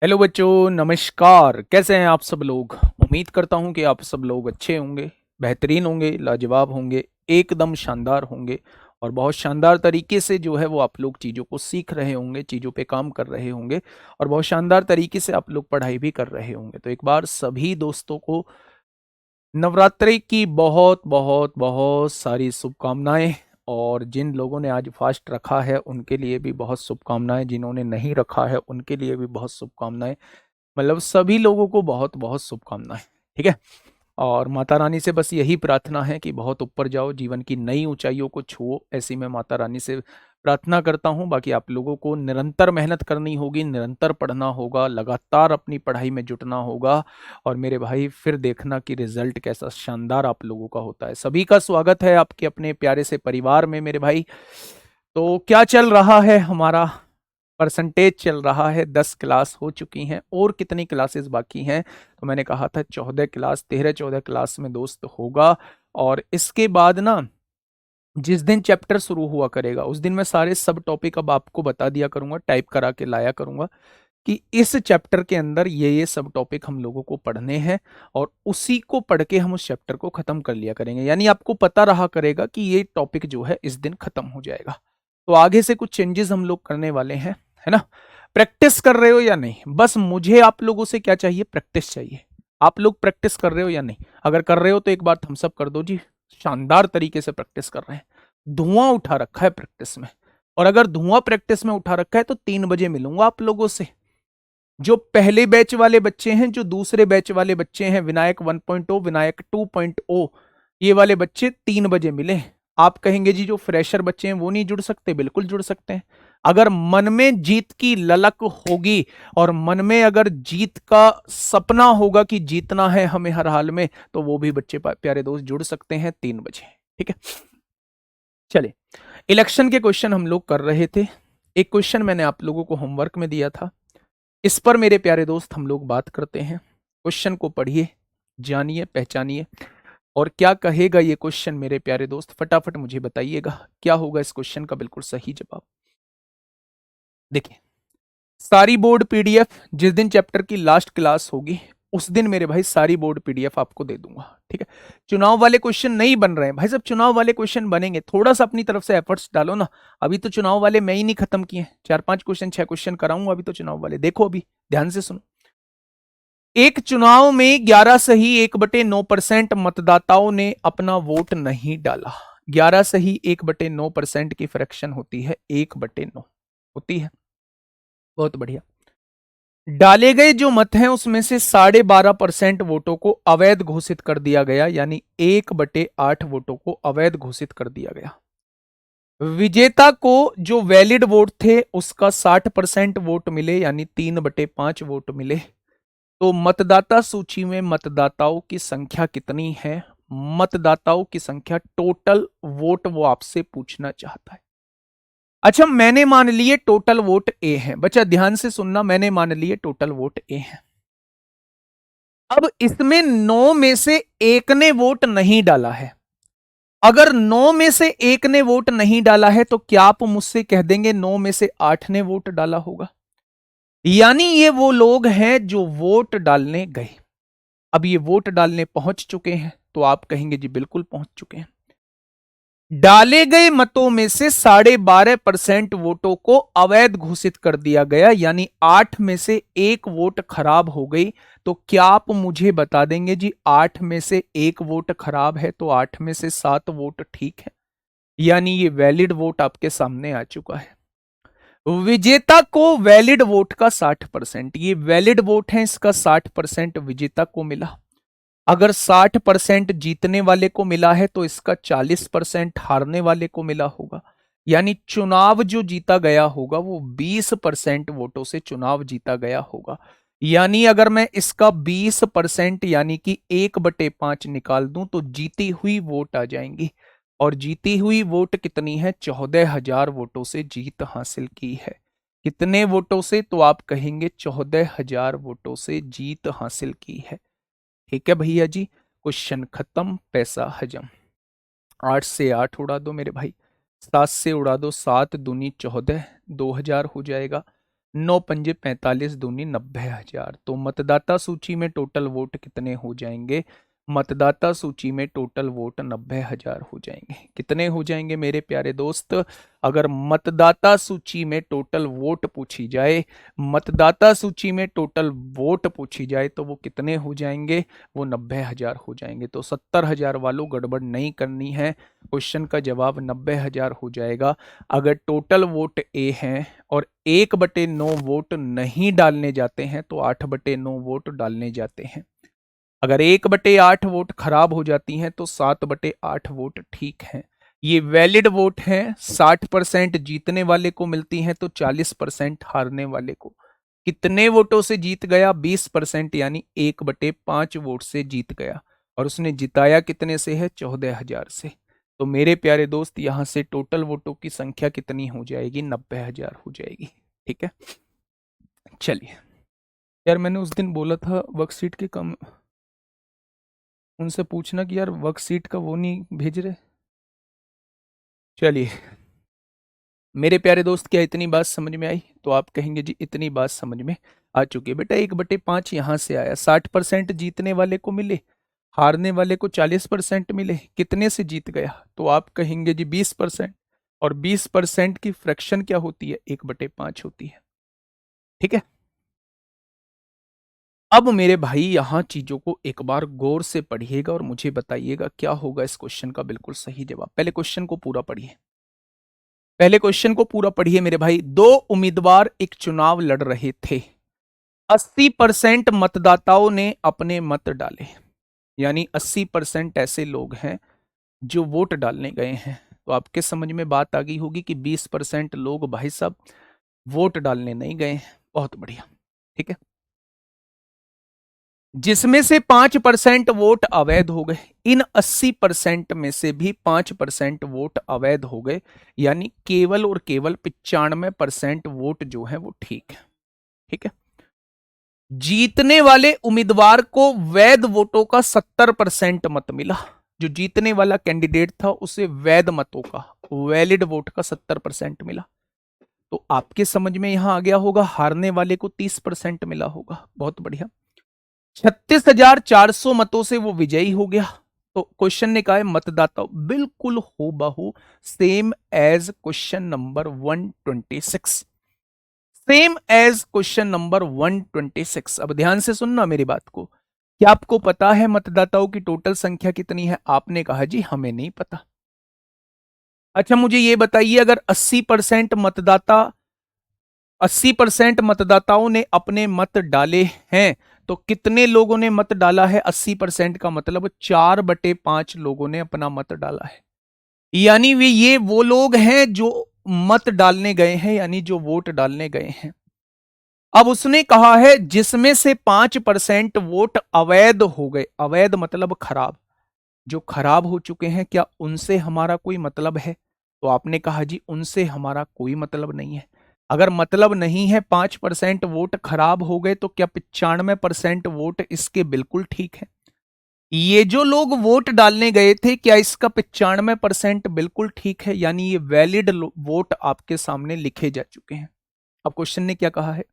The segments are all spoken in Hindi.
हेलो बच्चों, नमस्कार। कैसे हैं आप सब लोग? उम्मीद करता हूं कि आप सब लोग अच्छे होंगे, बेहतरीन होंगे, लाजवाब होंगे, एकदम शानदार होंगे और बहुत शानदार तरीके से जो है वो आप लोग चीज़ों को सीख रहे होंगे, चीज़ों पे काम कर रहे होंगे और बहुत शानदार तरीके से आप लोग पढ़ाई भी कर रहे होंगे। तो एक बार सभी दोस्तों को नवरात्रि की बहुत बहुत बहुत सारी शुभकामनाएं। और जिन लोगों ने आज फास्ट रखा है उनके लिए भी बहुत शुभकामनाएं, जिन्होंने नहीं रखा है उनके लिए भी बहुत शुभकामनाएं। मतलब सभी लोगों को बहुत बहुत शुभकामनाएं। ठीक है। और माता रानी से बस यही प्रार्थना है कि बहुत ऊपर जाओ, जीवन की नई ऊंचाइयों को छुओ, ऐसी मैं माता रानी से प्रार्थना करता हूं। बाकी आप लोगों को निरंतर मेहनत करनी होगी, निरंतर पढ़ना होगा, लगातार अपनी पढ़ाई में जुटना होगा और मेरे भाई फिर देखना कि रिजल्ट कैसा शानदार आप लोगों का होता है। सभी का स्वागत है आपके अपने प्यारे से परिवार में मेरे भाई। तो क्या चल रहा है हमारा? परसेंटेज चल रहा है, 10 क्लास हो चुकी हैं और कितनी क्लासेस बाकी हैं? तो मैंने कहा था 14 क्लास, 13-14 क्लास में दोस्त होगा। और इसके बाद ना जिस दिन चैप्टर शुरू हुआ करेगा उस दिन मैं सारे सब टॉपिक अब आपको बता दिया करूंगा, टाइप करा के लाया करूंगा कि इस चैप्टर के अंदर ये सब टॉपिक हम लोगों को पढ़ने हैं और उसी को पढ़ के हम उस चैप्टर को खत्म कर लिया करेंगे। यानी आपको पता रहा करेगा कि ये टॉपिक जो है इस दिन खत्म हो जाएगा। तो आगे से कुछ चेंजेस हम लोग करने वाले हैं, है ना? प्रैक्टिस कर रहे हो या नहीं? बस मुझे आप लोगों से क्या चाहिए? प्रैक्टिस चाहिए। आप लोग प्रैक्टिस कर रहे हो या नहीं? अगर कर रहे हो तो एक बार थम्स अप कर दो जी। शानदार तरीके से प्रैक्टिस कर रहे हैं, धुआं उठा रखा है प्रैक्टिस में। और अगर धुआं प्रैक्टिस में उठा रखा है तो 3 बजे मिलूंगा आप लोगों से। जो पहले बैच वाले बच्चे हैं, जो दूसरे बैच वाले बच्चे हैं, विनायक 1.0, विनायक 2.0, ये वाले बच्चे 3 बजे मिले। आप कहेंगे जी जो फ्रेशर बच्चे हैं वो नहीं जुड़ सकते? बिल्कुल जुड़ सकते हैं। अगर मन में जीत की ललक होगी और मन में अगर जीत का सपना होगा कि जीतना है हमें हर हाल में, तो वो भी बच्चे प्यारे दोस्त जुड़ सकते हैं 3 बजे। ठीक है, चलिए। इलेक्शन के क्वेश्चन हम लोग कर रहे थे। एक क्वेश्चन मैंने आप लोगों को होमवर्क में दिया था, इस पर मेरे प्यारे दोस्त हम लोग बात करते हैं। क्वेश्चन को पढ़िए, जानिए, पहचानिए और क्या कहेगा ये क्वेश्चन मेरे प्यारे दोस्त, फटाफट मुझे बताइएगा क्या होगा इस क्वेश्चन का बिल्कुल सही जवाब। देखिए, सारी बोर्ड पीडीएफ जिस दिन चैप्टर की लास्ट क्लास होगी उस दिन मेरे भाई सारी बोर्ड पीडीएफ आपको दे दूंगा। ठीक है, चुनाव वाले क्वेश्चन नहीं बन रहे हैं भाई साहब, चुनाव वाले क्वेश्चन बनेंगे, थोड़ा सा अपनी तरफ से एफर्ट्स डालो ना। अभी तो चुनाव वाले मैं ही नहीं खत्म किए, 4-5 क्वेश्चन 6 क्वेश्चन कराऊंगा अभी तो चुनाव वाले। देखो अभी ध्यान से सुनो। एक चुनाव में 11 सही 1/9% मतदाताओं ने अपना वोट नहीं डाला। 11 सही 1/9% की फ्रैक्शन होती है 1/9 होती है। बहुत बढ़िया। डाले गए जो मत हैं उसमें से 12.5% वोटों को अवैध घोषित कर दिया गया, यानी 1/8 वोटों को अवैध घोषित कर दिया गया। विजेता को जो वैलिड वोट थे उसका 60% वोट मिले, यानी 3/5 वोट मिले। तो मतदाता सूची में मतदाताओं की संख्या कितनी है? मतदाताओं की संख्या, टोटल वोट वो आपसे पूछना चाहता है। अच्छा, मैंने मान लिए टोटल वोट ए है। बच्चा ध्यान से सुनना, मैंने मान लिए टोटल वोट ए है। अब इसमें 9 में से एक ने वोट नहीं डाला है। अगर 9 में से एक ने वोट नहीं डाला है तो क्या आप मुझसे कह देंगे 9 में से 8 ने वोट डाला होगा? यानी ये वो लोग हैं जो वोट डालने गए। अब ये वोट डालने पहुंच चुके हैं तो आप कहेंगे जी बिल्कुल पहुंच चुके हैं। डाले गए मतों में से 12.5% वोटों को अवैध घोषित कर दिया गया, यानी 8 में से एक वोट खराब हो गई। तो क्या आप मुझे बता देंगे जी 8 में से एक वोट खराब है तो 8 में से 7 वोट ठीक है, यानी ये वैलिड वोट आपके सामने आ चुका है। विजेता को वैलिड वोट का 60%, ये वैलिड वोट है, इसका 60% विजेता को मिला। अगर 60% जीतने वाले को मिला है तो इसका 40% हारने वाले को मिला होगा। यानी चुनाव जो जीता गया होगा वो 20% वोटों से चुनाव जीता गया होगा। यानी अगर मैं इसका 20% यानी कि 1/5 निकाल दूं तो जीती हुई वोट आ जाएंगी। और जीती हुई वोट कितनी है? 14,000 वोटों से जीत हासिल की है। कितने वोटों से? तो आप कहेंगे 14,000 वोटों से जीत हासिल की है। ठीक है भैया जी, क्वेश्चन खत्म, पैसा हजम। 8 से 8 उड़ा दो मेरे भाई, 7 से उड़ा दो 7 दूनी 14, 2,000 हो जाएगा। 9 पंजे 45 दूनी 90,000। तो मतदाता सूची में टोटल वोट कितने हो जाएंगे? मतदाता सूची में टोटल वोट 90,000 हो जाएंगे। कितने हो जाएंगे मेरे प्यारे दोस्त? अगर मतदाता सूची में टोटल वोट पूछी जाए, मतदाता सूची में टोटल वोट पूछी जाए तो वो कितने हो जाएंगे? वो 90,000 हो जाएंगे। तो 70,000 वालों गड़बड़ नहीं करनी है, क्वेश्चन का जवाब 90,000 हो जाएगा। अगर टोटल वोट ए हैं और 1/9 वोट नहीं डालने जाते हैं तो 8/9 वोट डालने जाते हैं। अगर 1/8 वोट खराब हो जाती हैं तो 7/8 वोट ठीक हैं। ये वैलिड वोट हैं। 60% जीतने वाले को मिलती हैं तो 40% हारने वाले को। कितने वोटों से जीत गया? 20%, यानी 1/5 वोट से जीत गया। और उसने जिताया कितने से है? 14,000 से। तो मेरे प्यारे दोस्त, यहां से टोटल वोटों की संख्या कितनी हो जाएगी? 90,000 हो जाएगी। ठीक है, चलिए। यार मैंने उस दिन बोला था वर्कशीट के कम, उनसे पूछना कि यार वर्कशीट का वो नहीं भेज रहे। चलिए मेरे प्यारे दोस्त, क्या इतनी बात समझ में आई? तो आप कहेंगे जी इतनी बात समझ में आ चुकी है। बेटा 1/5 यहां से आया। 60% जीतने वाले को मिले, हारने वाले को 40% मिले। कितने से जीत गया? तो आप कहेंगे जी 20%। और 20% की फ्रैक्शन क्या होती है? 1/5 होती है। ठीक है, अब मेरे भाई यहां चीजों को एक बार गौर से पढ़िएगा और मुझे बताइएगा क्या होगा इस क्वेश्चन का बिल्कुल सही जवाब। पहले क्वेश्चन को पूरा पढ़िए, पहले क्वेश्चन को पूरा पढ़िए मेरे भाई। दो उम्मीदवार एक चुनाव लड़ रहे थे। 80% मतदाताओं ने अपने मत डाले, यानी 80% ऐसे लोग हैं जो वोट डालने गए हैं। तो आपके समझ में बात आ गई होगी कि 20% लोग भाई साहब वोट डालने नहीं गए हैं। बहुत बढ़िया, ठीक है। जिसमें से 5% वोट अवैध हो गए। इन 80% में से भी 5% वोट अवैध हो गए, यानी केवल और केवल 95% वोट जो है वो ठीक है। ठीक है, जीतने वाले उम्मीदवार को वैध वोटों का 70% मत मिला। जो जीतने वाला कैंडिडेट था उसे वैध मतों का, वैलिड वोट का 70% मिला। तो आपके समझ में यहां आ गया होगा हारने वाले को 30% मिला होगा। बहुत बढ़िया। 36,400 मतों से वो विजयी हो गया। तो क्वेश्चन ने कहा है मतदाता बिल्कुल हूबहू same as question number 126, same as question number 126। अब ध्यान से सुनना मेरी बात को। क्या आपको पता है मतदाताओं की टोटल संख्या कितनी है? आपने कहा जी हमें नहीं पता। अच्छा मुझे ये बताइए, अगर 80% मतदाताओं ने अपने मत डाले हैं तो कितने लोगों ने मत डाला है? 80% का मतलब 4/5 लोगों ने अपना मत डाला है। यानी ये वो लोग हैं जो मत डालने गए हैं, यानी जो वोट डालने गए हैं। अब उसने कहा है जिसमें से 5% वोट अवैध हो गए। अवैध मतलब खराब, जो खराब हो चुके हैं, क्या उनसे हमारा कोई मतलब है? तो आपने कहा जी उनसे हमारा कोई मतलब नहीं है। अगर मतलब नहीं है, 5% वोट खराब हो गए, तो क्या 95% वोट इसके बिल्कुल ठीक है? ये जो लोग वोट डालने गए थे, क्या इसका 95% बिल्कुल ठीक है? यानी ये वैलिड वोट आपके सामने लिखे जा चुके हैं। अब क्वेश्चन ने क्या कहा है?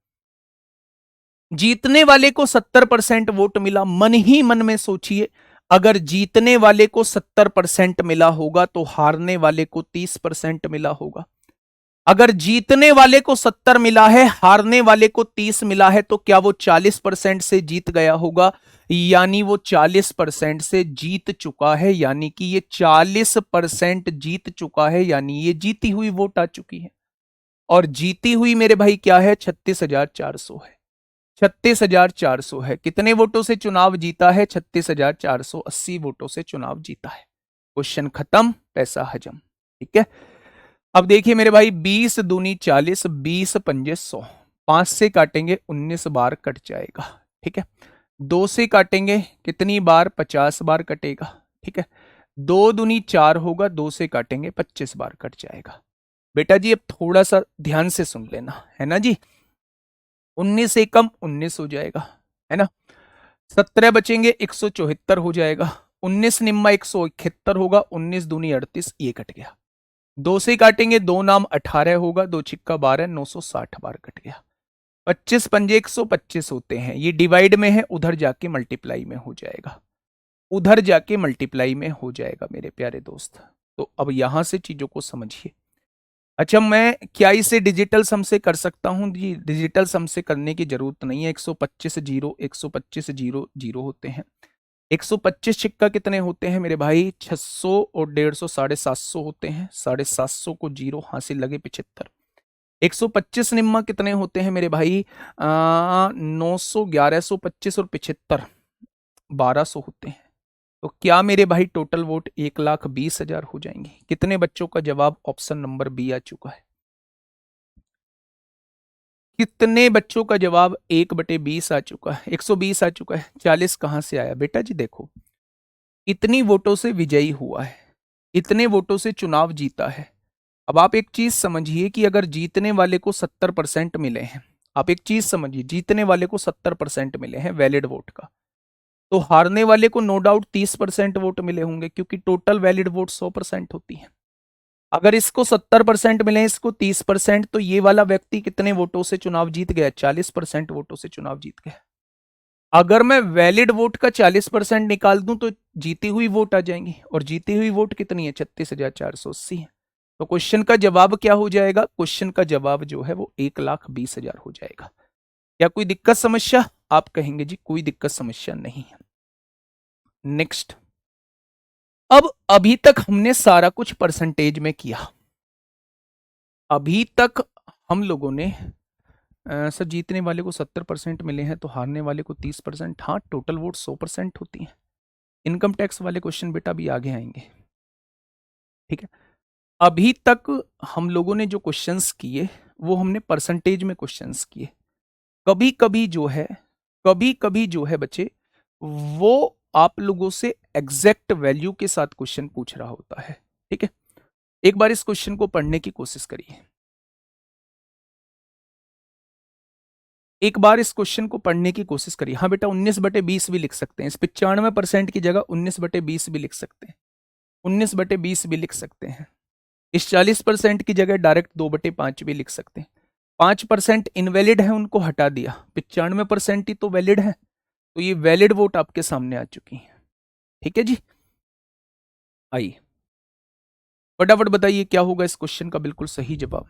जीतने वाले को 70% वोट मिला। मन ही मन में सोचिए, अगर जीतने वाले को 70% मिला होगा तो हारने वाले को 30% मिला होगा। अगर जीतने वाले को 70 मिला है, हारने वाले को 30 मिला है, तो क्या वो 40% से जीत गया होगा? यानी वो 40% से जीत चुका है, यानी कि ये 40% जीत चुका है, यानी ये जीती हुई वोट आ चुकी है। और जीती हुई मेरे भाई क्या है? 36,400 है। 36,400 है। कितने वोटों से चुनाव जीता है? 36,480 वोटों से चुनाव जीता है। क्वेश्चन खत्म, पैसा हजम। ठीक है, अब देखिए मेरे भाई, 20 दूनी 40, 20 पंजे 100। 5 से काटेंगे 19 बार कट जाएगा। ठीक है, 2 से काटेंगे कितनी बार? 50 बार कटेगा। ठीक है, 2 दूनी 4 होगा, 2 से काटेंगे 25 बार कट जाएगा। बेटा जी अब थोड़ा सा ध्यान से सुन लेना, है ना जी। 19 से कम 19 हो जाएगा, है ना। 17 बचेंगे, 174 हो जाएगा। 19 निम्मा 171 होगा। 19 दूनी 38, ये कट गया। 2 से काटेंगे, 2 नाम 18 होगा, 2 छिक्का 12, 960 बार कट गया। 25 पंजे 125 होते हैं, ये डिवाइड में है, उधर जाके मल्टीप्लाई में हो जाएगा, उधर जाके मल्टीप्लाई में हो जाएगा मेरे प्यारे दोस्त। तो अब यहां से चीजों को समझिए। अच्छा, मैं क्या इसे डिजिटल सम से कर सकता हूं जी? डिजिटल सम से करने की जरूरत नहीं है। 125 जीरो 125 जीरो जीरो होते हैं। 125 सिक्का कितने होते हैं मेरे भाई? 600 और 150 750 होते हैं। 750 को जीरो हासिल लगे 75। 125 निम्मा कितने होते हैं मेरे भाई? 900 1125 और 75 1200 होते हैं। तो क्या मेरे भाई टोटल वोट 1,20,000 हो जाएंगे? कितने बच्चों का जवाब ऑप्शन नंबर बी आ चुका है? कितने बच्चों का जवाब 1/20 आ चुका है? 120 आ चुका है। 40 कहां से आया बेटा जी? देखो, इतनी वोटों से विजयी हुआ है, इतने वोटों से चुनाव जीता है। अब आप एक चीज समझिए कि अगर जीतने वाले को 70% मिले हैं, आप एक चीज समझिए, जीतने वाले को 70% मिले हैं वैलिड वोट का, तो हारने वाले को नो डाउट 30% वोट मिले होंगे, क्योंकि टोटल वैलिड वोट 100% होती है। अगर इसको 70% मिले, इसको 30%, तो ये वाला व्यक्ति कितने वोटों से चुनाव जीत गया? 40% वोटों से चुनाव जीत गया। अगर मैं वैलिड वोट का 40% निकाल दूं तो जीती हुई वोट आ जाएंगी, और जीती हुई वोट कितनी है? 36,480 है। तो क्वेश्चन का जवाब क्या हो जाएगा? क्वेश्चन का जवाब जो है वो 1,20,000 हो जाएगा। क्या कोई दिक्कत समस्या? आप कहेंगे जी कोई दिक्कत समस्या नहीं है। नेक्स्ट, अब अभी तक हमने सारा कुछ परसेंटेज में किया। अभी तक हम लोगों ने सर जीतने वाले को 70% मिले हैं तो हारने वाले को 30%। हाँ, टोटल वोट 100% होती है। इनकम टैक्स वाले क्वेश्चन बेटा भी आगे आएंगे, ठीक है। अभी तक हम लोगों ने जो क्वेश्चंस किए वो हमने परसेंटेज में क्वेश्चंस किए। कभी कभी जो है, कभी कभी जो है बच्चे, वो आप लोगों से एग्जैक्ट वैल्यू के साथ क्वेश्चन पूछ रहा होता है, ठीक है। एक बार इस क्वेश्चन को पढ़ने की कोशिश करिए, एक बार इस क्वेश्चन को पढ़ने की कोशिश करिए। हाँ बेटा, 19/20 भी लिख सकते हैं, इस 95% की जगह 19/20 भी लिख सकते हैं, 19/20 भी लिख सकते हैं। इस 40% की जगह डायरेक्ट 2/5 भी लिख सकते हैं। 5% इनवैलिड है, उनको हटा दिया, 95% ही तो वैलिड है, तो ये वैलिड वोट आपके सामने आ चुकी है, ठीक है जी। आइए फटाफट बताइए क्या होगा इस क्वेश्चन का बिल्कुल सही जवाब।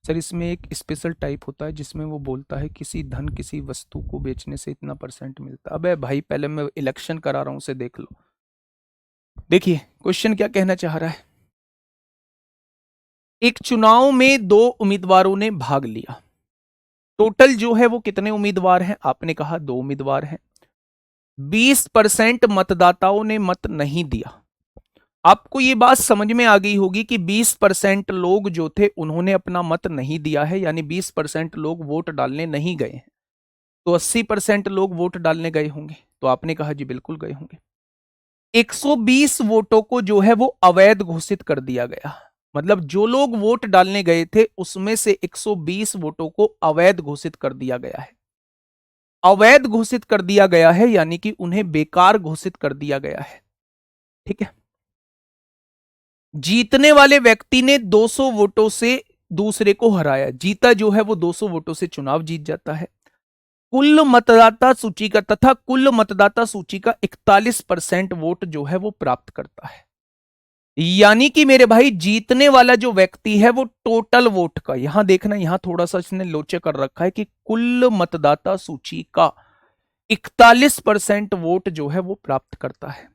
सर इसमें एक स्पेशल टाइप होता है जिसमें वो बोलता है किसी धन किसी वस्तु को बेचने से इतना % मिलता है। अबे भाई, पहले मैं इलेक्शन करा रहा हूं, उसे देख लो। देखिए क्वेश्चन क्या कहना चाह रहा है। एक चुनाव में 2 उम्मीदवारों ने भाग लिया। टोटल जो है वो कितने उम्मीदवार हैं? आपने कहा 2 उम्मीदवार हैं। 20% मतदाताओं ने मत नहीं दिया। आपको ये बात समझ में आ गई होगी कि 20% लोग जो थे उन्होंने अपना मत नहीं दिया है, यानी 20% लोग वोट डालने नहीं गए हैं। तो 80% लोग वोट डालने गए होंगे। तो आपने कहा जी बिल्कुल गए होंगे। 120 वोटों को जो है वो अवैध घोषित कर दिया गया। मतलब जो लोग वोट डालने गए थे उसमें से 120 वोटों को अवैध घोषित कर दिया गया है। अवैध घोषित कर दिया गया है यानी कि उन्हें बेकार घोषित कर दिया गया है, ठीक है। जीतने वाले व्यक्ति ने 200 वोटों से दूसरे को हराया। जीता जो है वो 200 वोटों से चुनाव जीत जाता है। कुल मतदाता सूची का तथा कुल मतदाता सूची का 41% वोट जो है वो प्राप्त करता है। यानी कि मेरे भाई जीतने वाला जो व्यक्ति है वो टोटल वोट का, यहां देखना, यहां थोड़ा सा इसने लोचे कर रखा है कि कुल मतदाता सूची का 41% वोट जो है वो प्राप्त करता है।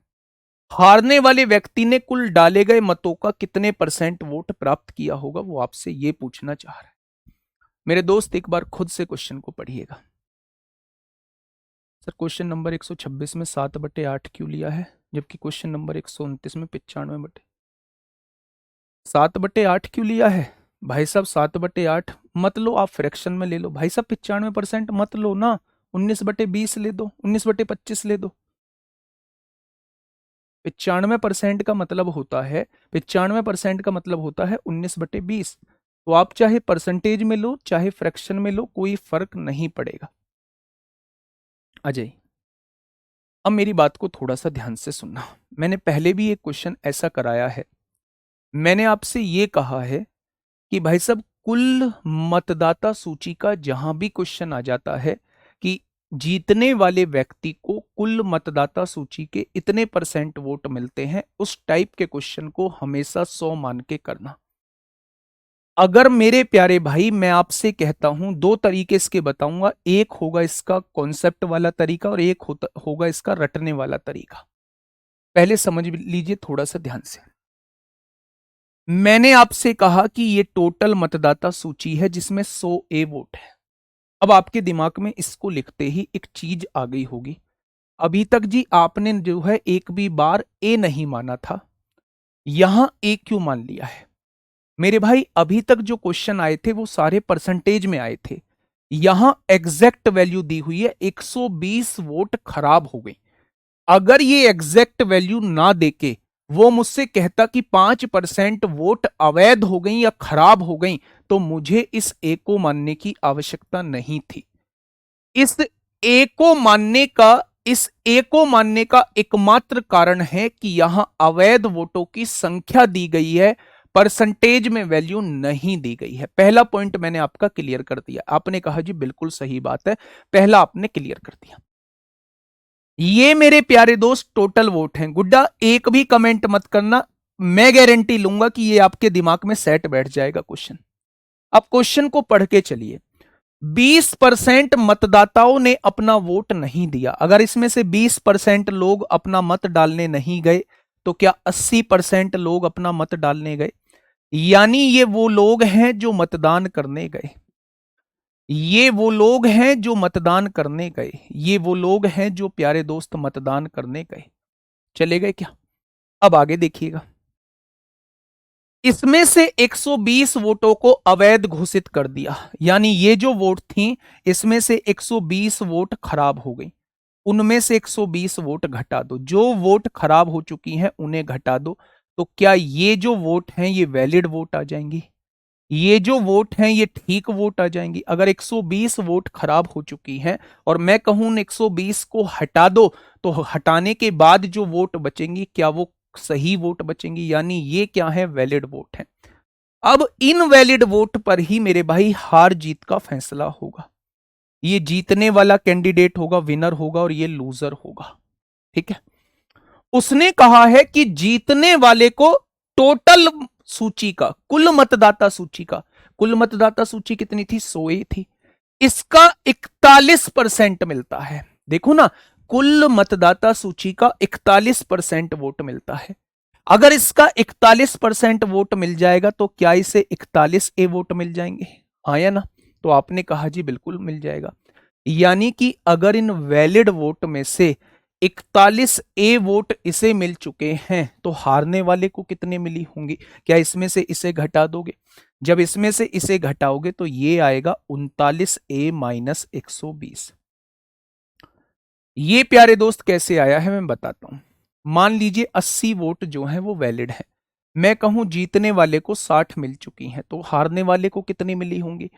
हारने वाले व्यक्ति ने कुल डाले गए मतों का कितने % वोट प्राप्त किया होगा, वो आपसे ये पूछना चाह रहा है। मेरे दोस्त एक बार खुद से क्वेश्चन को पढ़िएगा। सर क्वेश्चन नंबर 126 में 7/8 क्यों लिया है, जबकि क्वेश्चन नंबर 129 में 7/8 क्यों लिया है भाई साहब? 7/8 मत लो, आप फ्रैक्शन में ले लो भाई साहब। 95% मत लो ना, 19/20 ले दो, 19/25 ले दो। 95% का मतलब होता है, 95% का मतलब होता है 19/20। तो आप चाहे परसेंटेज में लो चाहे फ्रैक्शन में लो, कोई फर्क नहीं पड़ेगा। अजय, अब मेरी बात को थोड़ा सा ध्यान से सुनना। मैंने पहले भी एक क्वेश्चन ऐसा कराया है। मैंने आपसे ये कहा है कि भाई साहब कुल मतदाता सूची का जहां भी क्वेश्चन आ जाता है कि जीतने वाले व्यक्ति को कुल मतदाता सूची के इतने % वोट मिलते हैं, उस टाइप के क्वेश्चन को हमेशा 100 मान के करना। अगर मेरे प्यारे भाई मैं आपसे कहता हूं, दो तरीके इसके बताऊंगा, एक होगा इसका कॉन्सेप्ट वाला तरीका और एक होगा इसका रटने वाला तरीका। पहले समझ लीजिए थोड़ा सा ध्यान से। मैंने आपसे कहा कि ये टोटल मतदाता सूची है जिसमें 100 ए वोट है। अब आपके दिमाग में इसको लिखते ही एक चीज आ गई होगी, अभी तक जी आपने जो है एक भी बार ए नहीं माना था, यहां ए क्यों मान लिया है? मेरे भाई अभी तक जो क्वेश्चन आए थे वो सारे परसेंटेज में आए थे, यहां एग्जैक्ट वैल्यू दी हुई है, 120 वोट खराब हो गई। अगर ये एग्जैक्ट वैल्यू ना देके वो मुझसे कहता कि 5% वोट अवैध हो गई या खराब हो गई, तो मुझे इस ए को मानने की आवश्यकता नहीं थी। इस ए को मानने का इस ए को मानने का एकमात्र कारण है कि यहां अवैध वोटों की संख्या दी गई है, परसेंटेज में वैल्यू नहीं दी गई है। पहला पॉइंट मैंने आपका क्लियर कर दिया। आपने कहा जी बिल्कुल सही बात है, पहला आपने क्लियर कर दिया। ये मेरे प्यारे दोस्त टोटल वोट हैं। गुड्डा एक भी कमेंट मत करना, मैं गारंटी लूंगा कि ये आपके दिमाग में सेट बैठ जाएगा क्वेश्चन। अब क्वेश्चन को पढ़ के चलिए। 20% मतदाताओं ने अपना वोट नहीं दिया। अगर इसमें से 20% लोग अपना मत डालने नहीं गए तो क्या 80% लोग अपना मत डालने गए? यानी ये वो लोग हैं जो मतदान करने गए, ये वो लोग हैं जो मतदान करने गए, ये वो लोग हैं जो प्यारे दोस्त मतदान करने गए। चले गए क्या? अब आगे देखिएगा। इसमें से 120 वोटों को अवैध घोषित कर दिया, यानी ये जो वोट थी इसमें से 120 वोट खराब हो गई, उनमें से 120 वोट घटा दो। जो वोट खराब हो चुकी हैं उन्हें घटा दो। तो क्या ये जो वोट हैं ये वैलिड वोट आ जाएंगी? ये जो वोट हैं ये ठीक वोट आ जाएंगी? अगर 120 वोट खराब हो चुकी हैं और मैं कहूं 120 को हटा दो, तो हटाने के बाद जो वोट बचेंगी क्या वो सही वोट बचेंगी? यानी ये क्या है? वैलिड वोट है। अब इन वैलिड वोट पर ही मेरे भाई हार जीत का फैसला होगा। ये जीतने वाला कैंडिडेट होगा, विनर होगा, और ये लूजर होगा। ठीक है। उसने कहा है कि जीतने वाले को टोटल सूची का, कुल मतदाता सूची का, कुल मतदाता सूची कितनी थी? 100 थी, इसका 41% मिलता है। देखो ना, कुल मतदाता सूची का 41% वोट मिलता है। अगर इसका 41% वोट मिल जाएगा तो क्या इसे 41 ए वोट मिल जाएंगे? हाँ या ना? तो आपने कहा जी बिल्कुल मिल जाएगा। यानी कि अगर इन वैलिड वोट में से 41 ए वोट इसे मिल चुके हैं तो हारने वाले को कितने मिली होंगी? क्या इसमें से इसे घटा दोगे? जब इसमें से इसे घटाओगे तो ये आएगा 39 ए माइनस 120। ये प्यारे दोस्त कैसे आया है मैं बताता हूं। मान लीजिए 80 वोट जो है वो वैलिड है, मैं कहूं जीतने वाले को 60 मिल चुकी हैं, तो हारने वाले को कितनी मिली होंगी?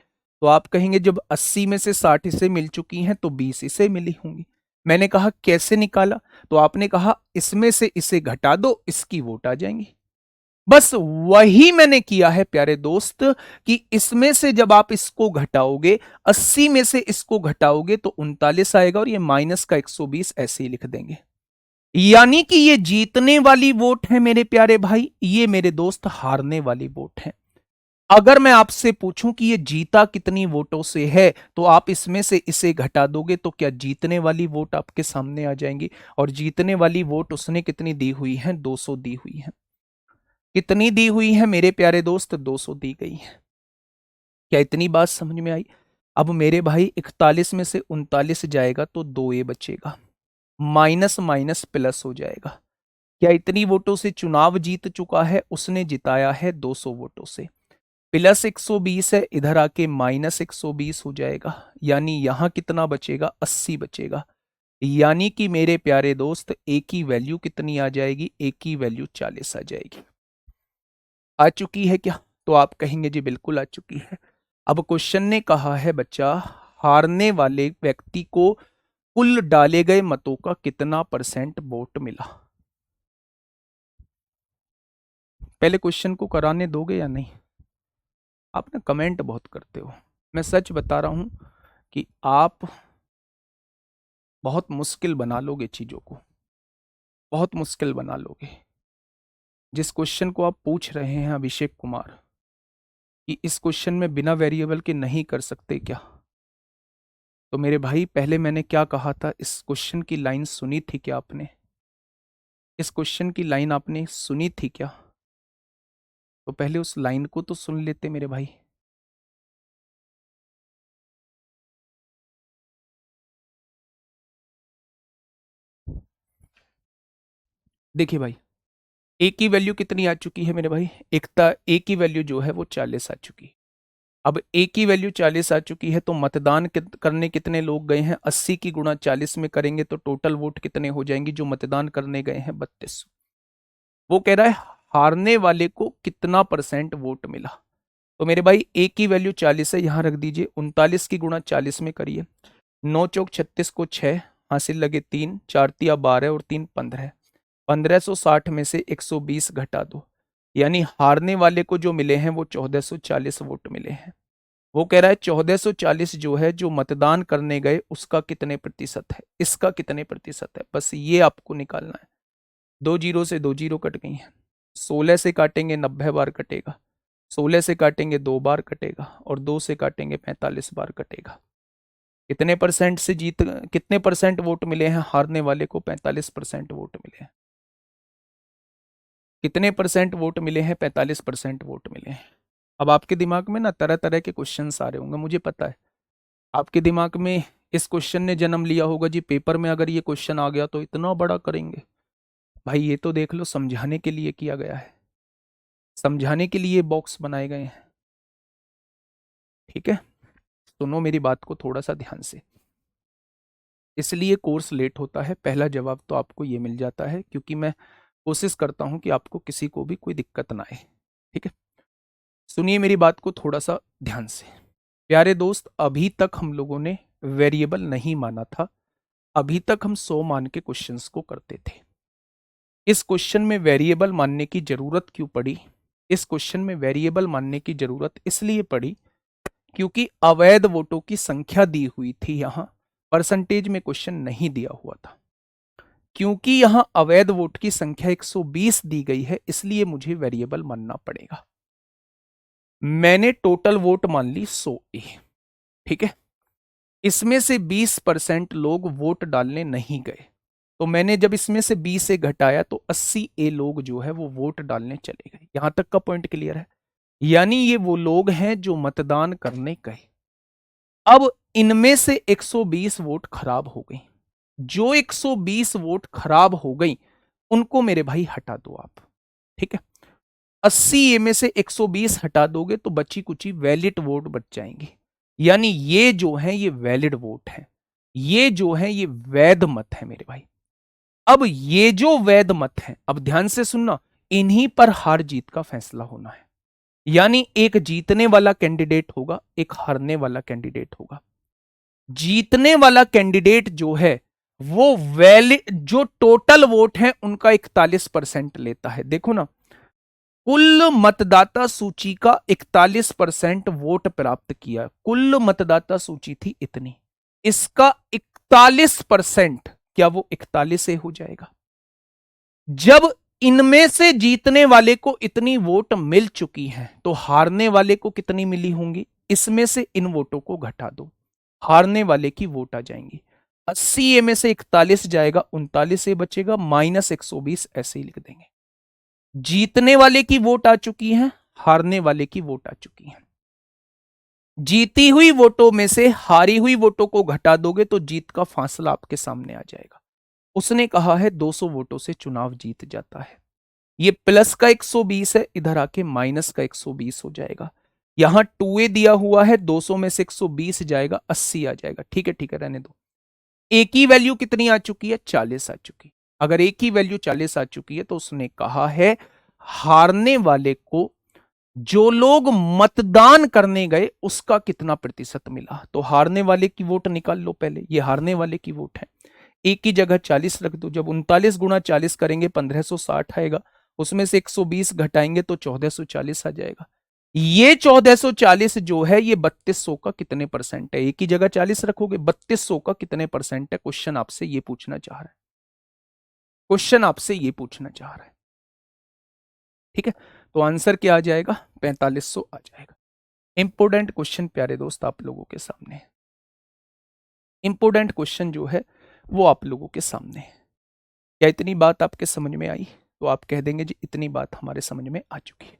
तो आप कहेंगे जब 80 में से 60 इसे मिल चुकी हैं तो 20 इसे मिली होंगी। मैंने कहा कैसे निकाला? तो आपने कहा इसमें से इसे घटा दो, इसकी वोट आ जाएंगी। बस वही मैंने किया है प्यारे दोस्त, कि इसमें से जब आप इसको घटाओगे, 80 में से इसको घटाओगे तो 39 आएगा, और ये माइनस का 120 ऐसे ही लिख देंगे। यानी कि ये जीतने वाली वोट है मेरे प्यारे भाई, ये मेरे दोस्त हारने वाली वोट है। अगर मैं आपसे पूछूं कि ये जीता कितनी वोटों से है, तो आप इसमें से इसे घटा दोगे तो क्या जीतने वाली वोट आपके सामने आ जाएंगी? और जीतने वाली वोट उसने कितनी दी हुई है? 200 दी हुई है। कितनी दी हुई है मेरे प्यारे दोस्त? 200 दी गई है। क्या इतनी बात समझ में आई? अब मेरे भाई 41 में से 39 जाएगा तो 2 ए बचेगा, माइनस माइनस प्लस हो जाएगा। क्या इतनी वोटों से चुनाव जीत चुका है? उसने जिताया है 200 वोटों से। प्लस 120 है, इधर आके माइनस 120 हो जाएगा, यानी यहां कितना बचेगा? 80 बचेगा। यानी कि मेरे प्यारे दोस्त ए की वैल्यू कितनी आ जाएगी? ए की वैल्यू 40 आ जाएगी। आ चुकी है क्या? तो आप कहेंगे जी बिल्कुल आ चुकी है। अब क्वेश्चन ने कहा है बच्चा, हारने वाले व्यक्ति को कुल डाले गए मतों का कितना % वोट मिला? पहले क्वेश्चन को कराने दोगे या नहीं? आप ना कमेंट बहुत करते हो। मैं सच बता रहा हूँ कि आप बहुत मुश्किल बना लोगे चीज़ों को, बहुत मुश्किल बना लोगे। जिस क्वेश्चन को आप पूछ रहे हैं अभिषेक कुमार कि इस क्वेश्चन में बिना वेरिएबल के नहीं कर सकते क्या, तो मेरे भाई पहले मैंने क्या कहा था, इस क्वेश्चन की लाइन सुनी थी क्या आपने? इस क्वेश्चन की लाइन आपने सुनी थी क्या? तो पहले उस लाइन को तो सुन लेते मेरे भाई। देखिए भाई, ए की वैल्यू कितनी आ चुकी है मेरे भाई? एकता ए की वैल्यू जो है वो 40 आ चुकी है। अब ए की वैल्यू 40 आ चुकी है तो मतदान करने कितने लोग गए हैं? 80 की गुणा 40 में करेंगे तो टोटल वोट कितने हो जाएंगे जो मतदान करने गए हैं? 32। वो कह रहा है हारने वाले को कितना परसेंट वोट मिला। तो मेरे भाई ए की वैल्यू 40 है, यहां रख दीजिए। 39 की गुणा 40 में करिए। 9 चौक 36 को 6 हासिल लगे 3, 4 तिया 12 और 3 15। 1560 में से 120 घटा दो, यानी हारने वाले को जो मिले हैं वो 1440 वोट मिले हैं। वो कह रहा है 1440 जो है जो मतदान करने गए उसका कितने प्रतिशत है, इसका कितने प्रतिशत है, बस ये आपको निकालना है। 2 जीरो से 2 जीरो कट गई हैं। 16 से काटेंगे 90 बार कटेगा, 16 से काटेंगे 2 बार कटेगा और 2 से काटेंगे 45 बार कटेगा। कितने परसेंट से जीत, कितने परसेंट वोट मिले हैं हारने वाले को? 45% वोट मिले हैं। कितने परसेंट वोट मिले हैं? 45% वोट मिले हैं। अब आपके दिमाग में ना तरह तरह के क्वेश्चन आ रहे होंगे, मुझे पता है। आपके दिमाग में इस क्वेश्चन ने जन्म लिया होगा जी, पेपर में अगर ये क्वेश्चन आ गया तो इतना बड़ा करेंगे। भाई ये तो देख लो, समझाने के लिए किया गया है, समझाने के लिए बॉक्स बनाए गए हैं। ठीक है, सुनो मेरी बात को थोड़ा सा ध्यान से। इसलिए कोर्स लेट होता है, पहला जवाब तो आपको ये मिल जाता है क्योंकि मैं कोशिश करता हूं कि आपको किसी को भी कोई दिक्कत ना आए। ठीक है, सुनिए मेरी बात को थोड़ा सा ध्यान से। प्यारे दोस्त, अभी तक हम लोगों ने वेरिएबल नहीं माना था, अभी तक हम 100 मान के क्वेश्चंस को करते थे। इस क्वेश्चन में वेरिएबल मानने की जरूरत क्यों पड़ी? इस क्वेश्चन में वेरिएबल मानने की जरूरत इसलिए पड़ी क्योंकि अवैध वोटों की संख्या दी हुई थी, यहां परसेंटेज में क्वेश्चन नहीं दिया हुआ था। क्योंकि यहां अवैध वोट की संख्या 120 दी गई है, इसलिए मुझे वेरिएबल मानना पड़ेगा। मैंने टोटल वोट मान ली 100 ए। ठीक है, इसमें से 20% लोग वोट डालने नहीं गए, तो मैंने जब इसमें से 20 से घटाया तो 80 ए लोग जो है वो वोट डालने चले गए। यहां तक का पॉइंट क्लियर है? यानी ये वो लोग हैं जो मतदान करने गए। अब इनमें से 120 वोट खराब हो गई। जो 120 वोट खराब हो गई उनको मेरे भाई हटा दो आप। ठीक है, 80 ए में से 120 हटा दोगे तो बची कुची वैलिड वोट बच जाएंगे। यानी ये जो है ये वैलिड वोट है, ये जो है ये वैध मत है मेरे भाई। अब ये जो वैध मत है, अब ध्यान से सुनना, इन्हीं पर हार जीत का फैसला होना है। यानी एक जीतने वाला कैंडिडेट होगा, एक हारने वाला कैंडिडेट होगा। जीतने वाला कैंडिडेट जो है वो वैलिड, जो टोटल वोट है उनका 41% लेता है। देखो ना, कुल मतदाता सूची का 41% वोट प्राप्त किया, कुल मतदाता सूची थी इतनी, इसका 41%, क्या वो 41 से हो जाएगा? जब इनमें से जीतने वाले को इतनी वोट मिल चुकी है तो हारने वाले को कितनी मिली होंगी? इसमें से इन वोटों को घटा दो, हारने वाले की वोट आ जाएंगी। 80 ए में से 41 जाएगा, 39 ए बचेगा, माइनस 120 ऐसे ही लिख देंगे। जीतने वाले की वोट आ चुकी है, हारने वाले की वोट आ चुकी है। जीती हुई वोटों में से हारी हुई वोटों को घटा दोगे तो जीत का फासला आपके सामने आ जाएगा। उसने कहा है 200 वोटों से चुनाव जीत जाता है। ये प्लस का 120 है, इधर आके माइनस का 120 हो जाएगा। यहां 2a दिया हुआ है, 200 में से 120 जाएगा, 80 आ जाएगा। ठीक है, रहने दो। एक ही वैल्यू कितनी आ चुकी है? 40 आ चुकी। अगर एक ही वैल्यू 40 आ चुकी है तो उसने कहा है हारने वाले को, जो लोग मतदान करने गए उसका कितना प्रतिशत मिला। तो हारने वाले की वोट निकाल लो पहले, ये हारने वाले की वोट है। एक की जगह 40 रख दो, जब 39 गुणा 40 करेंगे 1560 आएगा, उसमें से 120 घटाएंगे तो 1440 आ जाएगा। ये 1440 जो है ये 3200 का कितने परसेंट है? एक ही जगह 40 रखोगे, 3200 का कितने परसेंट है? क्वेश्चन आपसे ये पूछना चाह रहा है, क्वेश्चन आपसे ये पूछना चाह रहा है। ठीक है, तो आंसर क्या आ जाएगा? 4500 आ जाएगा। इंपोर्टेंट क्वेश्चन प्यारे दोस्त आप लोगों के सामने है, इंपोर्टेंट क्वेश्चन जो है वो आप लोगों के सामने है। क्या इतनी बात आपके समझ में आई? तो आप कह देंगे जी इतनी बात हमारे समझ में आ चुकी है।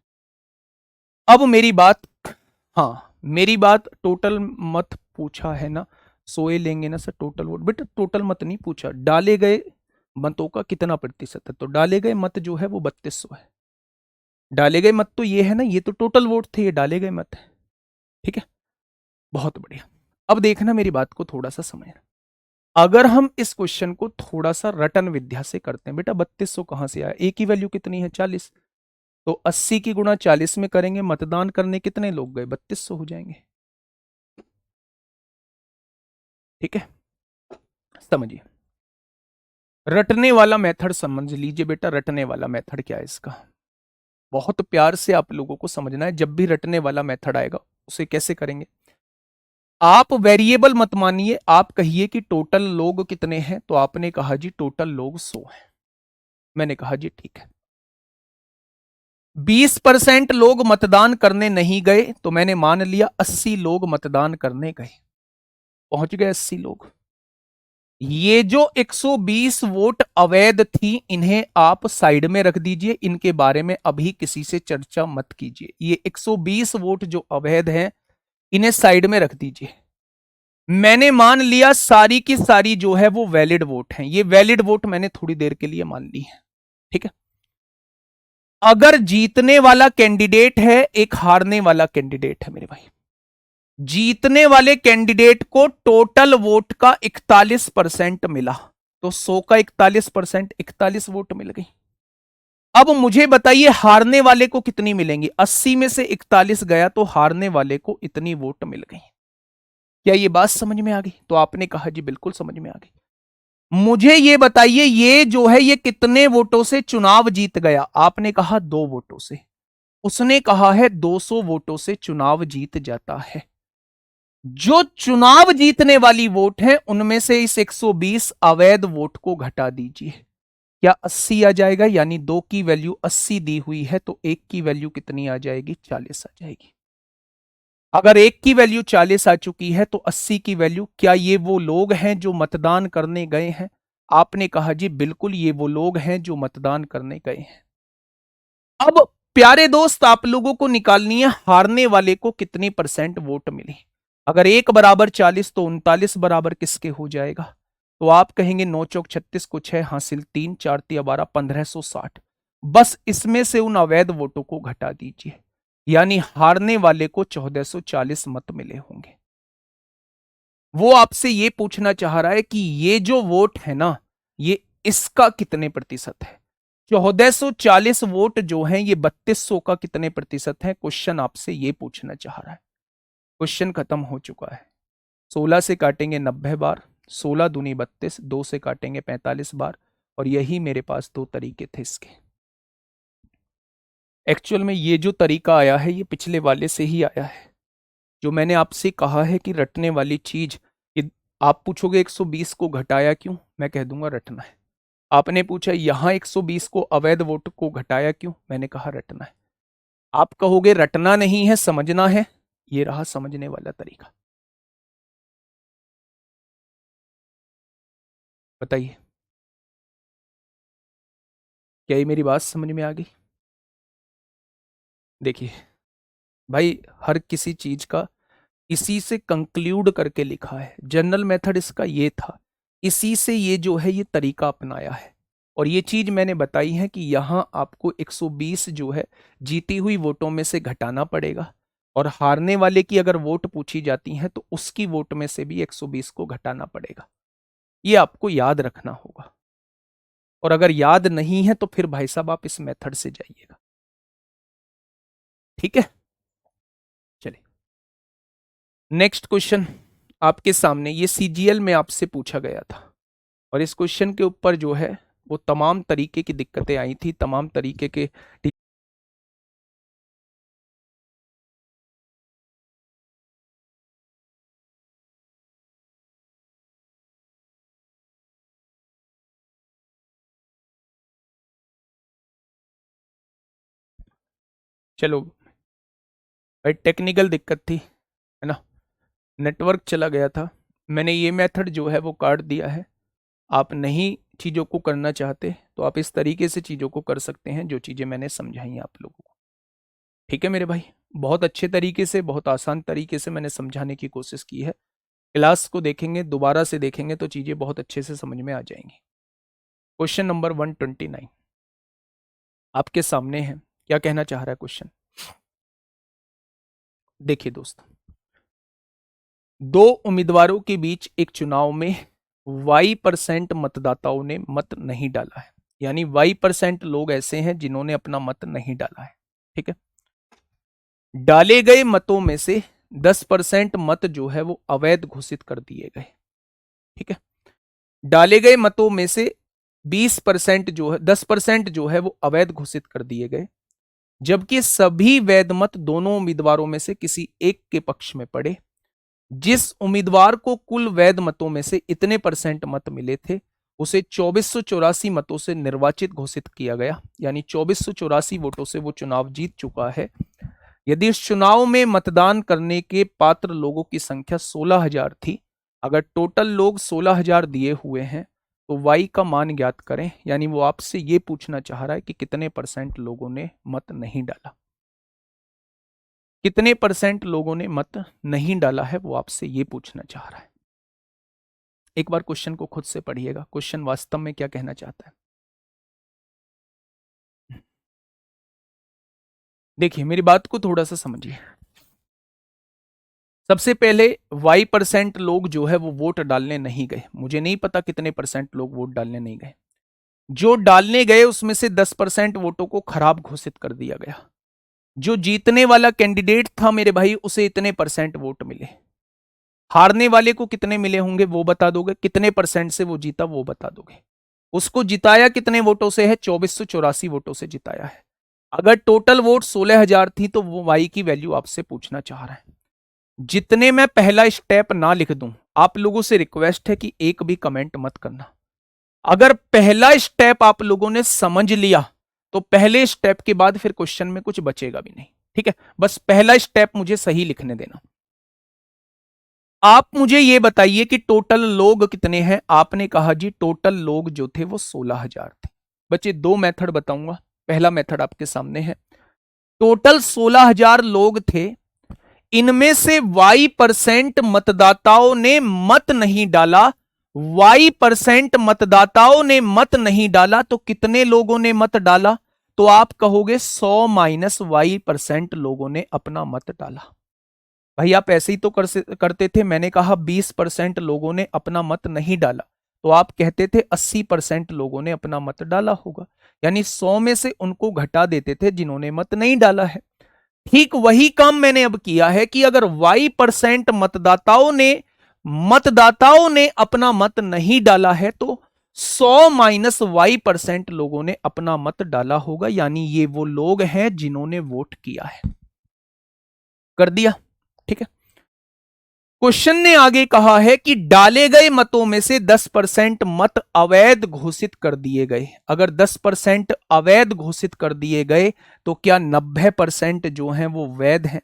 अब मेरी बात, हाँ मेरी बात टोटल मत पूछा है ना, सोए लेंगे ना सर टोटल वोट, बेटा टोटल मत नहीं पूछा, डाले गए मतों का कितना प्रतिशत है, तो डाले गए मत जो है वो 3200 है। डाले गए मत तो ये है ना, ये तो टोटल वोट थे, ये डाले गए मत है। ठीक है, बहुत बढ़िया। अब देखना मेरी बात को थोड़ा सा समझना, अगर हम इस क्वेश्चन को थोड़ा सा रटन विद्या से करते हैं, बेटा 3200 कहां से आया, ए की वैल्यू कितनी है 40, तो 80 की गुणा 40 में करेंगे, मतदान करने कितने लोग गए, 3200 हो जाएंगे। ठीक है, समझिए रटने वाला मेथड समझ लीजिए बेटा, रटने वाला मेथड क्या है इसका, बहुत प्यार से आप लोगों को समझना है। जब भी रटने वाला मेथड आएगा उसे कैसे करेंगे, आप वेरिएबल मत मानिए, आप कहिए कि टोटल लोग कितने हैं, तो आपने कहा जी टोटल लोग 100 हैं, मैंने कहा जी ठीक है। 20% लोग मतदान करने नहीं गए, तो मैंने मान लिया 80 लोग मतदान करने गए, पहुंच गए 80 लोग। ये जो 120 वोट अवैध थी इन्हें आप साइड में रख दीजिए, इनके बारे में अभी किसी से चर्चा मत कीजिए। ये 120 वोट जो अवैध हैं इन्हें साइड में रख दीजिए। मैंने मान लिया सारी की सारी जो है वो वैलिड वोट हैं, ये वैलिड वोट मैंने थोड़ी देर के लिए मान ली है। ठीक है, अगर जीतने वाला कैंडिडेट है, एक हारने वाला कैंडिडेट है मेरे भाई, जीतने वाले कैंडिडेट को टोटल वोट का 41% मिला, तो 100 का 41%, 41 वोट मिल गई। अब मुझे बताइए हारने वाले को कितनी मिलेंगी, 80 में से 41 गया तो हारने वाले को इतनी वोट मिल गई। क्या ये बात समझ में आ गई? तो आपने कहा जी बिल्कुल समझ में आ गई। मुझे ये बताइए ये जो है ये कितने वोटों से चुनाव जीत गया, आपने कहा 2 वोटों से, उसने कहा है 200 वोटों से चुनाव जीत जाता है। जो चुनाव जीतने वाली वोट है उनमें से इस 120 अवैध वोट को घटा दीजिए, क्या 80 आ जाएगा, यानी 2 की वैल्यू 80 दी हुई है तो 1 की वैल्यू कितनी आ जाएगी, 40 आ जाएगी। अगर 1 की वैल्यू 40 आ चुकी है तो 80 की वैल्यू, क्या ये वो लोग हैं जो मतदान करने गए हैं? आपने कहा जी बिल्कुल ये वो लोग हैं जो मतदान करने गए हैं। अब प्यारे दोस्त आप लोगों को निकालनी है हारने वाले को कितनी परसेंट वोट मिली। अगर 1 बराबर 40 तो 39 बराबर किसके हो जाएगा, तो आप कहेंगे 9 चौक 36 को 6 हासिल 3 4 तिया 12 1560, बस इसमें से उन अवैध वोटों को घटा दीजिए, यानी हारने वाले को 1440 मत मिले होंगे। वो आपसे ये पूछना चाह रहा है कि ये जो वोट है ना ये इसका कितने प्रतिशत है, 1440 वोट जो हैं ये 3200 का कितने प्रतिशत है, क्वेश्चन आपसे ये पूछना चाह रहा है। क्वेश्चन खत्म हो चुका है। 16 से काटेंगे 90 बार, 16 दूनी 32, 2 से काटेंगे 45 बार, और यही मेरे पास 2 तरीके थे इसके। एक्चुअल में ये जो तरीका आया है ये पिछले वाले से ही आया है, जो मैंने आपसे कहा है कि रटने वाली चीज, ये आप पूछोगे 120 को घटाया क्यों, मैं कह दूंगा रटना है। आपने पूछा यहां 120 को अवैध वोट को घटाया क्यों, मैंने कहा रटना है। आप कहोगे रटना नहीं है समझना है, ये रहा समझने वाला तरीका। बताइए क्या ये मेरी बात समझ में आ गई? देखिए भाई हर किसी चीज का इसी से कंक्लूड करके लिखा है, जनरल मेथड इसका ये था, इसी से ये जो है ये तरीका अपनाया है। और ये चीज मैंने बताई है कि यहां आपको 120 जो है जीती हुई वोटों में से घटाना पड़ेगा, और हारने वाले की अगर वोट पूछी जाती है तो उसकी वोट में से भी 120 को घटाना पड़ेगा। ये आपको याद रखना होगा, और अगर याद नहीं है तो फिर भाई साहब आप इस मेथड से जाइएगा। ठीक है, चलिए नेक्स्ट क्वेश्चन आपके सामने, ये सीजीएल में आपसे पूछा गया था, और इस क्वेश्चन के ऊपर जो है वो तमाम तरीके की दिक्कतें आई थी, तमाम तरीके के चलो भाई, टेक्निकल दिक्कत थी, है ना, नेटवर्क चला गया था। मैंने ये मेथड जो है वो काट दिया है। आप नहीं चीज़ों को करना चाहते तो आप इस तरीके से चीज़ों को कर सकते हैं, जो चीज़ें मैंने समझाई हैं आप लोगों को। ठीक है मेरे भाई, बहुत अच्छे तरीके से, बहुत आसान तरीके से मैंने समझाने की कोशिश की है। क्लास को देखेंगे, दोबारा से देखेंगे तो चीज़ें बहुत अच्छे से समझ में आ जाएंगी। क्वेश्चन नंबर 129 आपके सामने है। क्या कहना चाह रहा है क्वेश्चन? देखिए दोस्तों, दो उम्मीदवारों के बीच एक चुनाव में y% मतदाताओं ने मत नहीं डाला है, यानी y% लोग ऐसे हैं जिन्होंने अपना मत नहीं डाला है। ठीक है, डाले गए मतों में से 10% मत जो है वो अवैध घोषित कर दिए गए। ठीक है, डाले गए मतों में से 20% जो है 10% जो है वो अवैध घोषित कर दिए गए, जबकि सभी वैध मत दोनों उम्मीदवारों में से किसी एक के पक्ष में पड़े। जिस उम्मीदवार को कुल वैध मतों में से इतने % मत मिले थे, उसे 2484 मतों से निर्वाचित घोषित किया गया, यानी 2484 वोटों से वो चुनाव जीत चुका है। यदि इस चुनाव में मतदान करने के पात्र लोगों की संख्या 16,000 थी, अगर टोटल लोग 16,000 दिए हुए हैं तो y का मान ज्ञात करें। यानी वो आपसे ये पूछना चाह रहा है कि कितने % लोगों ने मत नहीं डाला, कितने % लोगों ने मत नहीं डाला है, वो आपसे ये पूछना चाह रहा है। एक बार क्वेश्चन को खुद से पढ़िएगा, क्वेश्चन वास्तव में क्या कहना चाहता है। देखिए मेरी बात को थोड़ा सा समझिए। सबसे पहले y% लोग जो है वो वोट डालने नहीं गए। मुझे नहीं पता कितने % लोग वोट डालने नहीं गए। जो डालने गए उसमें से 10% वोटों को खराब घोषित कर दिया गया। जो जीतने वाला कैंडिडेट था मेरे भाई, उसे इतने % वोट मिले। हारने वाले को कितने मिले होंगे वो बता दोगे, कितने % से वो जीता वो बता दोगे। उसको जिताया कितने वोटों से है? 2484 वोटों से जिताया है। अगर टोटल वोट 16,000 थी तो वो वाई की वैल्यू आपसे पूछना चाह रहा है। जितने मैं पहला स्टेप ना लिख दूं, आप लोगों से रिक्वेस्ट है कि एक भी कमेंट मत करना। अगर पहला स्टेप आप लोगों ने समझ लिया तो पहले स्टेप के बाद फिर क्वेश्चन में कुछ बचेगा भी नहीं। ठीक है, बस पहला स्टेप मुझे सही लिखने देना। आप मुझे ये बताइए कि टोटल लोग कितने हैं? आपने कहा जी टोटल लोग जो थे वो 16,000 थे। बच्चे दो मेथड बताऊंगा। पहला मेथड आपके सामने है। टोटल 16,000 लोग थे, इनमें से y% मतदाताओं ने मत नहीं डाला। y% मतदाताओं ने मत नहीं डाला तो कितने लोगों ने मत डाला? तो आप कहोगे 100 माइनस y% लोगों ने अपना मत डाला। भाई आप ऐसे ही तो करते थे। मैंने कहा 20% लोगों ने अपना मत नहीं डाला, तो आप कहते थे 80% लोगों ने अपना मत डाला होगा, यानी 100 में से उनको घटा देते थे जिन्होंने मत नहीं डाला है। ठीक वही काम मैंने अब किया है कि अगर y% मतदाताओं ने अपना मत नहीं डाला है तो 100 माइनस y% लोगों ने अपना मत डाला होगा, यानी ये वो लोग हैं जिन्होंने वोट किया है। कर दिया? ठीक है, क्वेश्चन ने आगे कहा है कि डाले गए मतों में से 10% मत अवैध घोषित कर दिए गए। अगर 10% अवैध घोषित कर दिए गए तो क्या 90% जो हैं वो वैध हैं?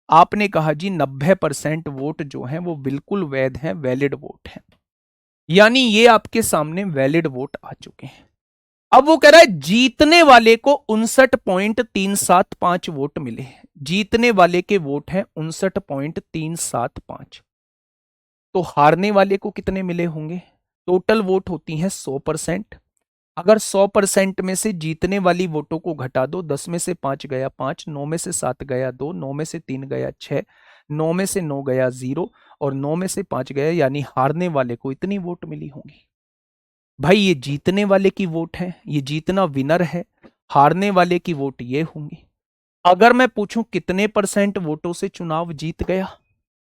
आपने कहा जी 90% वोट जो हैं वो बिल्कुल वैध हैं, वैलिड वोट हैं, यानी ये आपके सामने वैलिड वोट आ चुके हैं। अब वो कह रहा है जीतने वाले को 59.375 वोट मिले। जीतने वाले के वोट हैं 59.375। तो हारने वाले को कितने मिले होंगे? टोटल वोट होती हैं 100%। अगर 100% में से जीतने वाली वोटों को घटा दो, 10 में से 5 गया 5, 9 में से 7 गया 2, 9 में से 3 गया 6, 9 में से 9 गया 0 और 9 में से 5 गया, यानी हारने वाले को इतनी वोट मिली होंगी। भाई ये जीतने वाले की वोट है, ये जीतना विनर है, हारने वाले की वोट ये होंगी। अगर मैं पूछूं कितने % वोटों से चुनाव जीत गया,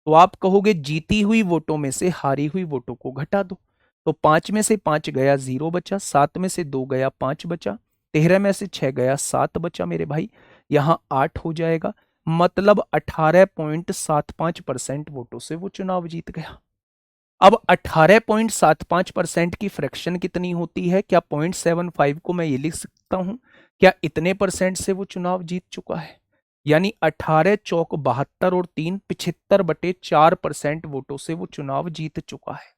तो आप कहोगे जीती हुई वोटों में से हारी हुई वोटों को घटा दो। तो 5 में से 5 गया 0 बचा, 7 में से 2 गया 5 बचा, 13 में से 6 गया 7 बचा मेरे भाई, यहां 8 हो जाएगा। मतलब 18.75% वोटों से वो चुनाव जीत गया। अब 18.75% की फ्रैक्शन कितनी होती है? क्या 0.75 को मैं ये लिख सकता हूं? क्या इतने % से वो चुनाव जीत चुका है? यानी 18 चौक 72 और 3 75/4% वोटों से वो चुनाव जीत चुका है।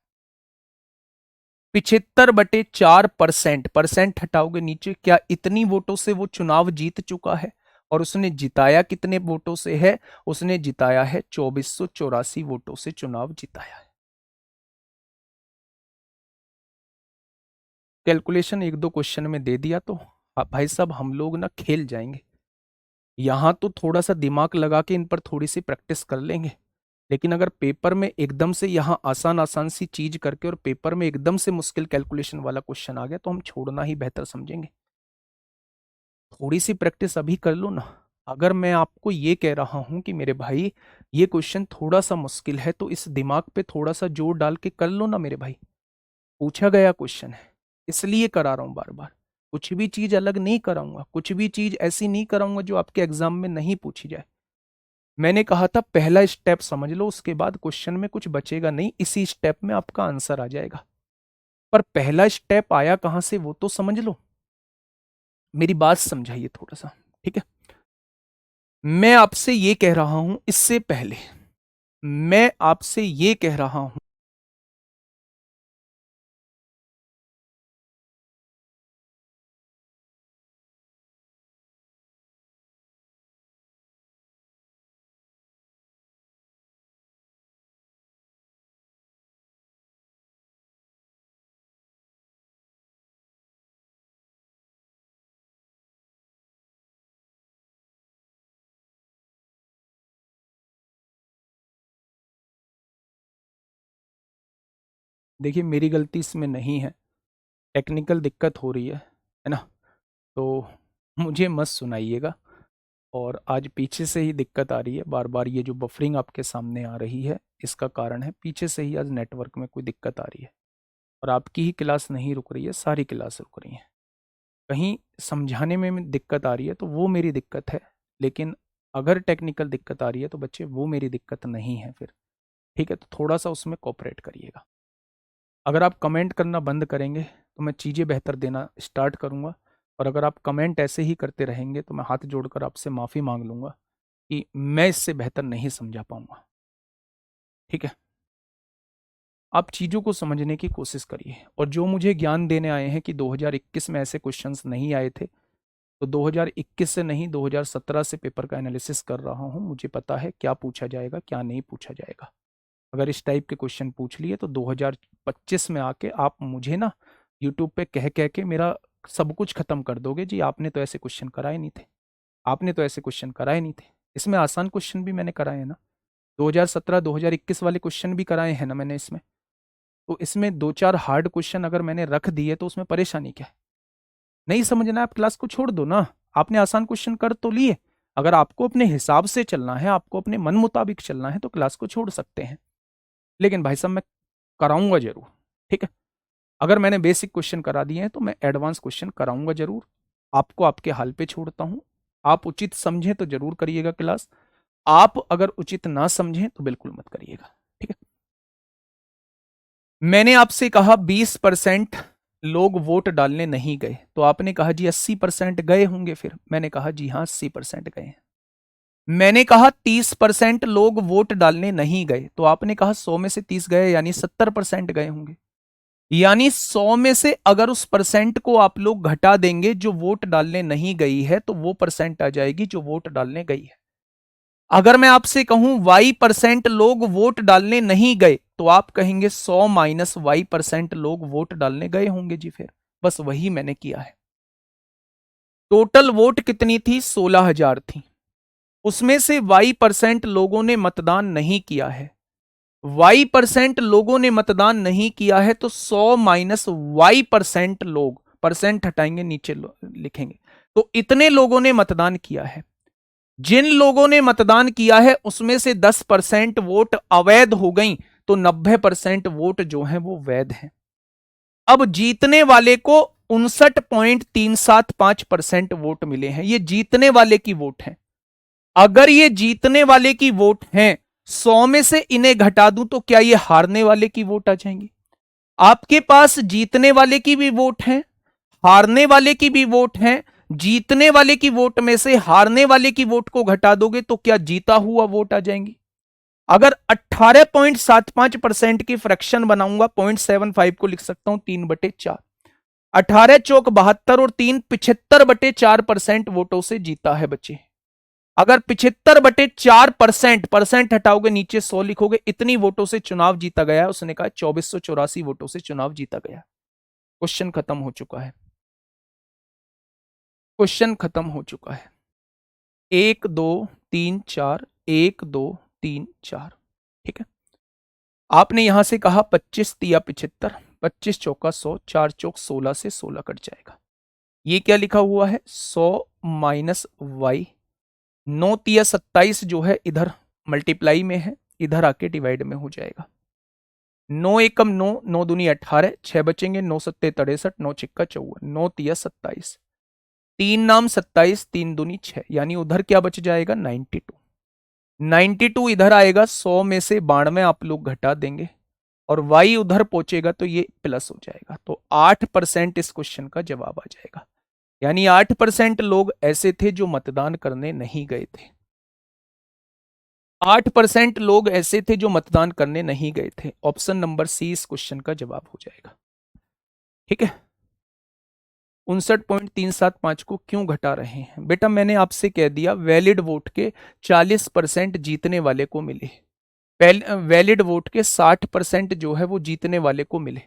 75/4%, परसेंट हटाओगे नीचे, क्या इतनी वोटों से वो चुनाव जीत चुका है? और उसने जिताया कितने वोटों से है? उसने जिताया है 2484 वोटों से चुनाव जिताया है। कैलकुलेशन एक दो क्वेश्चन में दे दिया तो भाई साहब हम लोग ना खेल जाएंगे। यहां तो थोड़ा सा दिमाग लगा के इन पर थोड़ी सी प्रैक्टिस कर लेंगे, लेकिन अगर पेपर में एकदम से यहाँ आसान आसान सी चीज करके और पेपर में एकदम से मुश्किल कैलकुलेशन वाला क्वेश्चन आ गया तो हम छोड़ना ही बेहतर समझेंगे। थोड़ी सी प्रैक्टिस अभी कर लो ना। अगर मैं आपको ये कह रहा हूं कि मेरे भाई ये क्वेश्चन थोड़ा सा मुश्किल है तो इस दिमाग पे थोड़ा सा जोर डाल के कर लो ना मेरे भाई। पूछा गया क्वेश्चन है इसलिए करा रहा हूं बार बार। कुछ भी चीज अलग नहीं कराऊंगा, कुछ भी चीज ऐसी नहीं कराऊंगा जो आपके एग्जाम में नहीं पूछी जाए। मैंने कहा था पहला स्टेप समझ लो, उसके बाद क्वेश्चन में कुछ बचेगा नहीं, इसी स्टेप में आपका आंसर आ जाएगा। पर पहला स्टेप आया कहां से वो तो समझ लो, मेरी बात समझाइए थोड़ा सा, ठीक है। मैं आपसे ये कह रहा हूं इससे पहले, मैं आपसे ये कह रहा हूं, देखिए मेरी गलती इसमें नहीं है, टेक्निकल दिक्कत हो रही है ना। तो मुझे मत सुनाइएगा। और आज पीछे से ही दिक्कत आ रही है, बार बार ये जो बफरिंग आपके सामने आ रही है इसका कारण है पीछे से ही आज नेटवर्क में कोई दिक्कत आ रही है। और आपकी ही क्लास नहीं रुक रही है, सारी क्लास रुक रही हैं। कहीं समझाने में दिक्कत आ रही है तो वो मेरी दिक्कत है, लेकिन अगर टेक्निकल दिक्कत आ रही है तो बच्चे वो मेरी दिक्कत नहीं है फिर, ठीक है। तो थोड़ा सा उसमें कोऑपरेट करिएगा। अगर आप कमेंट करना बंद करेंगे तो मैं चीज़ें बेहतर देना स्टार्ट करूँगा, और अगर आप कमेंट ऐसे ही करते रहेंगे तो मैं हाथ जोड़कर आपसे माफ़ी मांग लूँगा कि मैं इससे बेहतर नहीं समझा पाऊँगा, ठीक है। आप चीज़ों को समझने की कोशिश करिए, और जो मुझे ज्ञान देने आए हैं कि 2021 में ऐसे क्वेश्चंस नहीं आए थे, तो 2021 से नहीं 2017 से पेपर का एनालिसिस कर रहा हूँ। मुझे पता है क्या पूछा जाएगा क्या नहीं पूछा जाएगा। अगर इस टाइप के क्वेश्चन पूछ लिए तो 2025 में आके आप मुझे ना यूट्यूब पे कह कह के मेरा सब कुछ खत्म कर दोगे, जी आपने तो ऐसे क्वेश्चन कराए नहीं थे, आपने तो ऐसे क्वेश्चन कराए नहीं थे। इसमें आसान क्वेश्चन भी मैंने कराए हैं ना, 2017 2021 वाले क्वेश्चन भी कराए हैं ना मैंने इसमें। तो इसमें दो चार हार्ड क्वेश्चन अगर मैंने रख दिए तो उसमें परेशानी क्या है? नहीं समझना है आप क्लास को छोड़ दो ना, आपने आसान क्वेश्चन कर तो लिए। अगर आपको अपने हिसाब से चलना है, आपको अपने मन मुताबिक चलना है तो क्लास को छोड़ सकते हैं, लेकिन भाई साहब मैं कराऊंगा जरूर, ठीक है। अगर मैंने बेसिक क्वेश्चन करा दिए हैं तो मैं एडवांस क्वेश्चन कराऊंगा जरूर। आपको आपके हाल पे छोड़ता हूं, आप उचित समझें तो जरूर करिएगा क्लास, आप अगर उचित ना समझें तो बिल्कुल मत करिएगा, ठीक है। मैंने आपसे कहा 20% लोग वोट डालने नहीं गए, तो आपने कहा जी 80% गए होंगे, फिर मैंने कहा जी हाँ 80% गए हैं। मैंने कहा 30% लोग वोट डालने नहीं गए, तो आपने कहा 100 में से 30 गए यानी 70% गए होंगे। यानी 100 में से अगर उस परसेंट को आप लोग घटा देंगे जो वोट डालने नहीं गई है, तो वो परसेंट आ जाएगी जो वोट डालने गई है। अगर मैं आपसे कहूं y% लोग वोट डालने नहीं गए, तो आप कहेंगे 100 माइनस y% लोग वोट डालने गए होंगे जी। फिर बस वही मैंने किया है। टोटल वोट कितनी थी? 16,000 थी। उसमें से y% लोगों ने मतदान नहीं किया है। y% लोगों ने मतदान नहीं किया है, तो 100 माइनस y% लोग, परसेंट हटाएंगे नीचे लिखेंगे, तो इतने लोगों ने मतदान किया है। जिन लोगों ने मतदान किया है उसमें से 10% वोट अवैध हो गई, तो 90% वोट जो है वो वैध हैं। अब जीतने वाले को 59.375% वोट मिले हैं, ये जीतने वाले की वोट है। अगर ये जीतने वाले की वोट हैं, 100 में से इन्हें घटा दूं तो क्या ये हारने वाले की वोट आ जाएंगी? आपके पास जीतने वाले की भी वोट है, हारने वाले की भी वोट है, जीतने वाले की वोट में से हारने वाले की वोट को घटा दोगे तो क्या जीता हुआ वोट आ जाएंगी? अगर 18.75% की फ्रैक्शन बनाऊंगा, 0.75 को लिख सकता हूं 3/4। 18 चौक 72 और 3 75/4% वोटों से जीता है बच्चे। अगर 75/4% परसेंट हटाओगे, नीचे 100 लिखोगे, इतनी वोटों से चुनाव जीता गया। उसने कहा 2484 वोटों से चुनाव जीता गया। क्वेश्चन खत्म हो चुका है। क्वेश्चन खत्म हो चुका है। 1 2 3 4, 1 2 3 4। ठीक है, आपने यहां से कहा 25 तिया 75, 25 चौका 100, 4 चौक 16 से 16 कट जाएगा। ये क्या लिखा हुआ है? 100 माइनस वाई। 9 तिया 27 जो है इधर मल्टीप्लाई में है, इधर आके डिवाइड में हो जाएगा। 9 एकम 9, 9 दूनी 18, 6 बचेंगे, 9 सत्ते 63, 9 छिक्का 54, 9 तिया 27, 3 नाम 27, 3 दूनी 6, यानी उधर क्या बच जाएगा? 92। 92 इधर आएगा, 100 में से 92 आप लोग घटा देंगे और y उधर पहुंचेगा तो ये प्लस हो जाएगा। तो 8% इस क्वेश्चन का जवाब आ जाएगा। यानी 8% लोग ऐसे थे जो मतदान करने नहीं गए थे। 8% लोग ऐसे थे जो मतदान करने नहीं गए थे। ऑप्शन नंबर सी इस क्वेश्चन का जवाब हो जाएगा। ठीक है, 59.375 को क्यों घटा रहे हैं बेटा? मैंने आपसे कह दिया वैलिड वोट के 40% जीतने वाले को मिले, वैलिड वोट के 60% जो है वो जीतने वाले को मिले।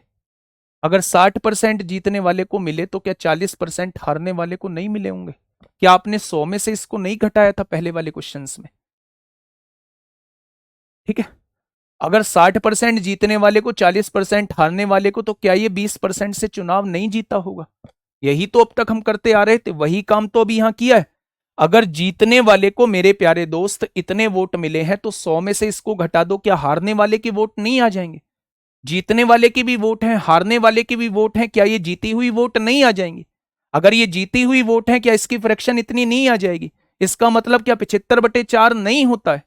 अगर 60% जीतने वाले को मिले तो क्या 40% हारने वाले को नहीं मिले होंगे? क्या आपने 100 में से इसको नहीं घटाया था पहले वाले क्वेश्चंस में? ठीक है, अगर 60% जीतने वाले को 40% हारने वाले को, तो क्या ये 20% से चुनाव नहीं जीता होगा? यही तो अब तक हम करते आ रहे थे, वही काम तो अभी यहां किया है। अगर जीतने वाले को मेरे प्यारे दोस्त इतने वोट मिले हैं तो 100 में से इसको घटा दो, क्या हारने वाले के वोट नहीं आ जाएंगे? जीतने वाले की भी वोट है, हारने वाले की भी वोट है, क्या ये जीती हुई वोट नहीं आ जाएंगी? अगर ये जीती हुई वोट है, क्या इसकी फ्रैक्शन इतनी नहीं आ जाएगी? इसका मतलब क्या 75/4 नहीं होता है?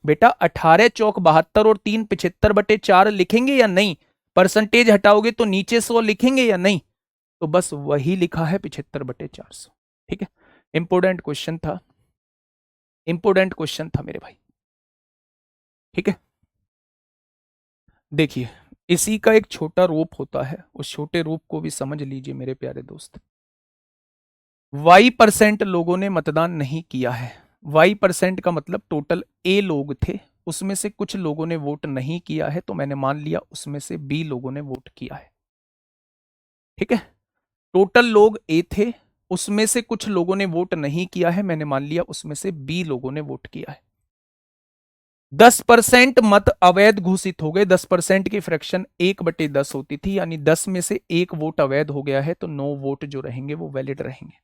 बेटा 18 चौक 72 और 3 75/4 लिखेंगे या नहीं? परसेंटेज हटाओगे तो नीचे 100 लिखेंगे या नहीं? तो बस वही लिखा है 75/400। ठीक है, इंपोर्टेंट क्वेश्चन था, इंपोर्टेंट क्वेश्चन था मेरे भाई। ठीक है, देखिए इसी का एक छोटा रूप होता है, उस छोटे रूप को भी समझ लीजिए मेरे प्यारे दोस्त। y% लोगों ने मतदान नहीं किया है। y% का मतलब टोटल a लोग थे, उसमें से कुछ लोगों ने वोट नहीं किया है, तो मैंने मान लिया उसमें से b लोगों ने वोट किया है। ठीक है, टोटल लोग a थे, उसमें से कुछ लोगों ने वोट नहीं किया है, मैंने मान लिया उसमें से b लोगों ने वोट किया है। 10% मत अवैध घोषित हो गए। 10% की फ्रैक्शन 1/10 होती थी, यानी 10 में से 1 वोट अवैध हो गया है, तो 9 वोट जो रहेंगे वो वैलिड रहेंगे।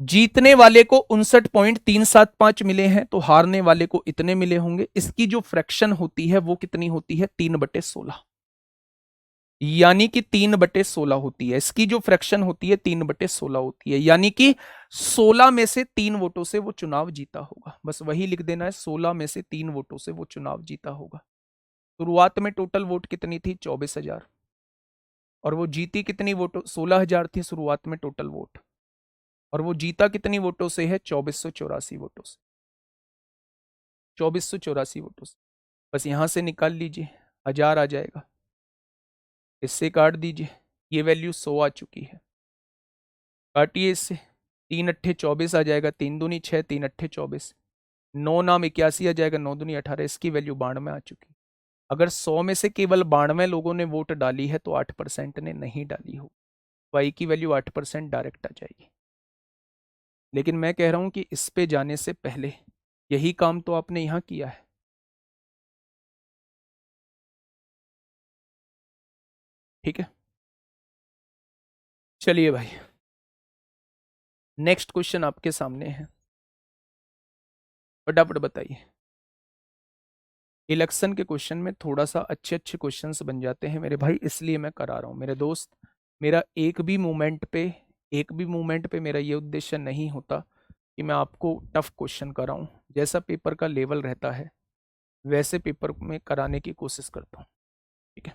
जीतने वाले को 59.375 मिले हैं, तो हारने वाले को इतने मिले होंगे। इसकी जो फ्रैक्शन होती है वो कितनी होती है? 3/16, यानी कि 3/16 होती है। इसकी जो फ्रैक्शन होती है 3/16 होती है, यानी कि 16 में से 3 वोटों से वो चुनाव जीता होगा। बस वही लिख देना है, 16 में से 3 वोटों से वो चुनाव जीता होगा। शुरुआत में टोटल वोट कितनी थी? 24,000, और वो जीती कितनी वोटों? 16,000 थी शुरुआत में टोटल वोट, और वो जीता कितनी वोटों से है? 2484 वोटों से। 2484 वोटों से। बस यहां से निकाल लीजिए, 1000 आ जाएगा, इससे काट दीजिए, ये वैल्यू 100 आ चुकी है। काटिए इससे, 3 अट्ठे 24 आ जाएगा, 3 दूनी 6, 3 अट्ठे 24, 9 नाम 81 आ जाएगा, 9 दूनी 18, इसकी वैल्यू 92 आ चुकी। अगर 100 में से केवल 92 लोगों ने वोट डाली है तो 8% ने नहीं डाली हो, वाई की वैल्यू 8% डायरेक्ट आ जाएगी। लेकिन मैं कह रहा हूं कि इस पे जाने से पहले यही काम तो आपने यहां किया है। ठीक है, चलिए भाई, नेक्स्ट क्वेश्चन आपके सामने है, फटाफट बताइए। इलेक्शन के क्वेश्चन में थोड़ा सा अच्छे अच्छे क्वेश्चंस बन जाते हैं मेरे भाई, इसलिए मैं करा रहा हूं मेरे दोस्त। मेरा एक भी मूवमेंट पे मेरा ये उद्देश्य नहीं होता कि मैं आपको टफ क्वेश्चन कराऊं। जैसा पेपर का लेवल रहता है वैसे पेपर में कराने की कोशिश करता हूं। ठीक है,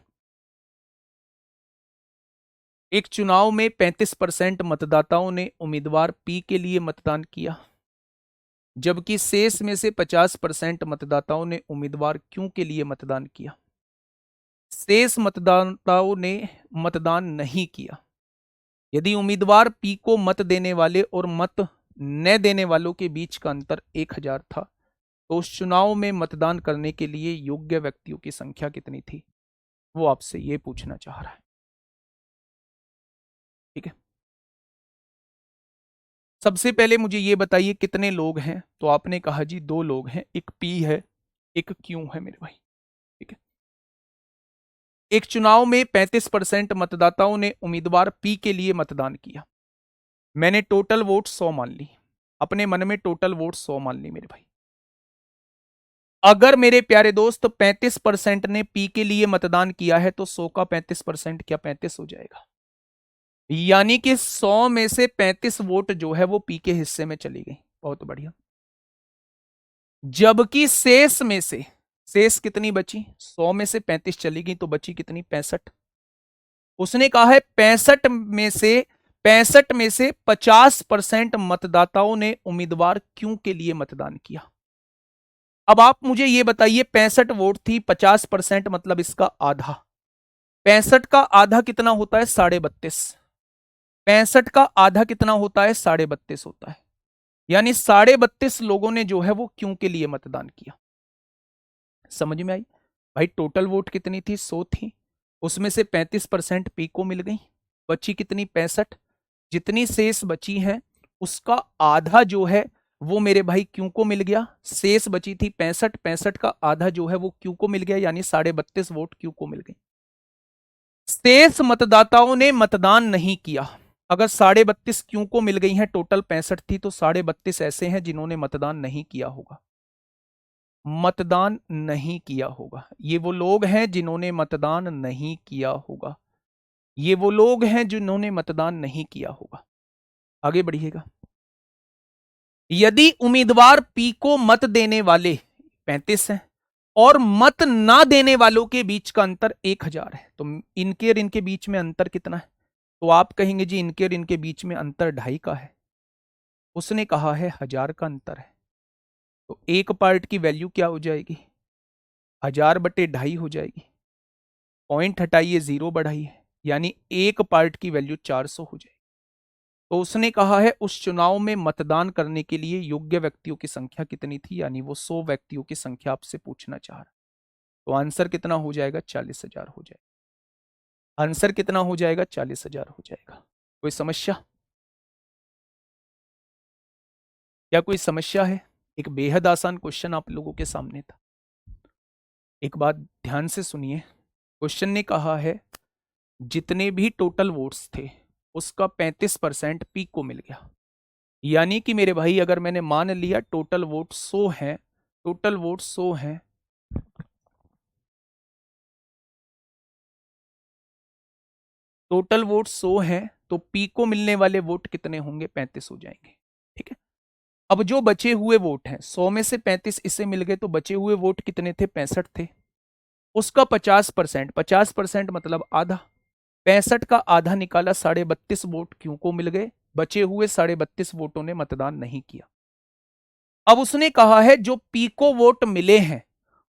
एक चुनाव में 35% मतदाताओं ने उम्मीदवार पी के लिए मतदान किया, जबकि शेष में से 50% मतदाताओं ने उम्मीदवार क्यू के लिए मतदान किया। शेष मतदाताओं ने मतदान नहीं किया। यदि उम्मीदवार पी को मत देने वाले और मत न देने वालों के बीच का अंतर 1000 था, तो उस चुनाव में मतदान करने के लिए योग्य व्यक्तियों की संख्या कितनी थी? वो आपसे ये पूछना चाह रहा है। ठीक है, सबसे पहले मुझे ये बताइए कितने लोग हैं? तो आपने कहा जी 2 लोग हैं, एक पी है एक क्यू है मेरे भाई। ठीक है, एक चुनाव में 35% मतदाताओं ने उम्मीदवार पी के लिए मतदान किया। मैंने टोटल वोट 100 मान ली, अपने मन में टोटल वोट 100 मान ली मेरे भाई। अगर मेरे प्यारे दोस्त 35% ने पी के लिए मतदान किया है तो 100 का 35% क्या 35 हो जाएगा? यानी कि 100 में से 35 वोट जो है वो पी के हिस्से में चली गई। बहुत बढ़िया। जबकि शेष में से शेष कितनी बची? 100 में से 35 चली गई तो बची कितनी? 65। उसने कहा है 65 में से 50% मतदाताओं ने उम्मीदवार क्यों के लिए मतदान किया। अब आप मुझे यह बताइए 65 वोट थी, 50% मतलब इसका आधा। 65 का आधा कितना होता है? 32.5। 65 का आधा कितना होता है? 32.5 होता है। यानी 32.5 लोगों ने जो है वो क्यों के लिए मतदान किया। समझ में आई? भाई टोटल वोट कितनी थी? 100 थी, उसमें से 35% पी को मिल गई, बची कितनी? 65। जितनी शेष बची है उसका आधा जो है वो मेरे भाई क्यों को मिल गया। शेष बची थी 65, 65 का आधा जो है वो क्यों को मिल गया, यानी 32.5 वोट क्यों को मिल गई। शेष मतदाताओं ने मतदान नहीं किया। अगर 32.5 क्यों को मिल गई हैं, टोटल 65 थी, तो 32.5 ऐसे हैं जिन्होंने मतदान नहीं किया होगा। मतदान नहीं किया होगा, ये वो लोग हैं जिन्होंने मतदान नहीं किया होगा। ये वो लोग हैं जिन्होंने मतदान नहीं किया होगा। आगे बढ़िएगा। यदि उम्मीदवार पी को मत देने वाले 35 हैं और मत ना देने वालों के बीच का अंतर 1000 है, तो इनके और इनके बीच में अंतर कितना है? तो आप कहेंगे जी इनके और इनके बीच में अंतर 2.5 का है। उसने कहा है 1000 का अंतर है, तो एक पार्ट की वैल्यू क्या हो जाएगी? 1000/2.5 हो जाएगी। पॉइंट हटाइए, 0 बढ़ाइए, यानी एक पार्ट की वैल्यू 400 हो जाएगी। तो उसने कहा है उस चुनाव में मतदान करने के लिए योग्य व्यक्तियों की संख्या कितनी थी, यानी वो 100 व्यक्तियों की संख्या आपसे पूछना चाह रहा है। तो आंसर कितना हो जाएगा? 40,000 हो जाएगा। आंसर कितना हो जाएगा? 40,000 हो जाएगा। कोई समस्या? क्या कोई समस्या है? एक बेहद आसान क्वेश्चन आप लोगों के सामने था। एक बात ध्यान से सुनिए, क्वेश्चन ने कहा है जितने भी टोटल वोट्स थे उसका 35% पी को मिल गया। यानी कि मेरे भाई अगर मैंने मान लिया टोटल वोट 100 हैं, टोटल वोट 100 हैं, टोटल वोट 100 हैं, तो पी को मिलने वाले वोट कितने होंगे? 35 हो जाएंगे। ठीक है, अब जो बचे हुए वोट हैं 100 में से 35 इसे मिल गए, तो बचे हुए वोट कितने थे? 65 थे। उसका 50%, 50% मतलब आधा, 65 का आधा निकाला, 32.5 वोट क्यों को मिल गए। बचे हुए 32.5 वोटों ने मतदान नहीं किया। अब उसने कहा है जो पी को वोट मिले हैं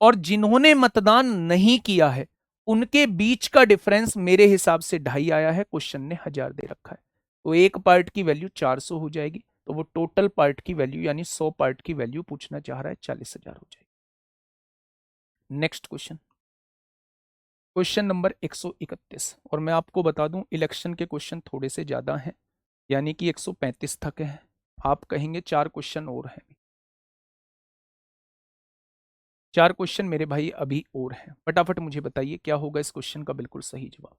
और जिन्होंने मतदान नहीं किया है उनके बीच का डिफरेंस मेरे हिसाब से 2.5 आया है। क्वेश्चन ने 1000 दे रखा है, तो एक पार्ट की वैल्यू 400 हो जाएगी, तो वो टोटल पार्ट की वैल्यू यानी 100 पार्ट की वैल्यू पूछना चाह रहा है, 40,000 हो जाएगी। Next question, question number 131। और मैं आपको बता दूं इलेक्शन के क्वेश्चन थोड़े से ज्यादा हैं, यानी कि 135 तक हैं। आप कहेंगे 4 क्वेश्चन और हैं। 4 क्वेश्चन मेरे भाई अभी और हैं। फटाफट मुझे बताइए क्या होगा इस क्वेश्चन का बिल्कुल सही जवाब।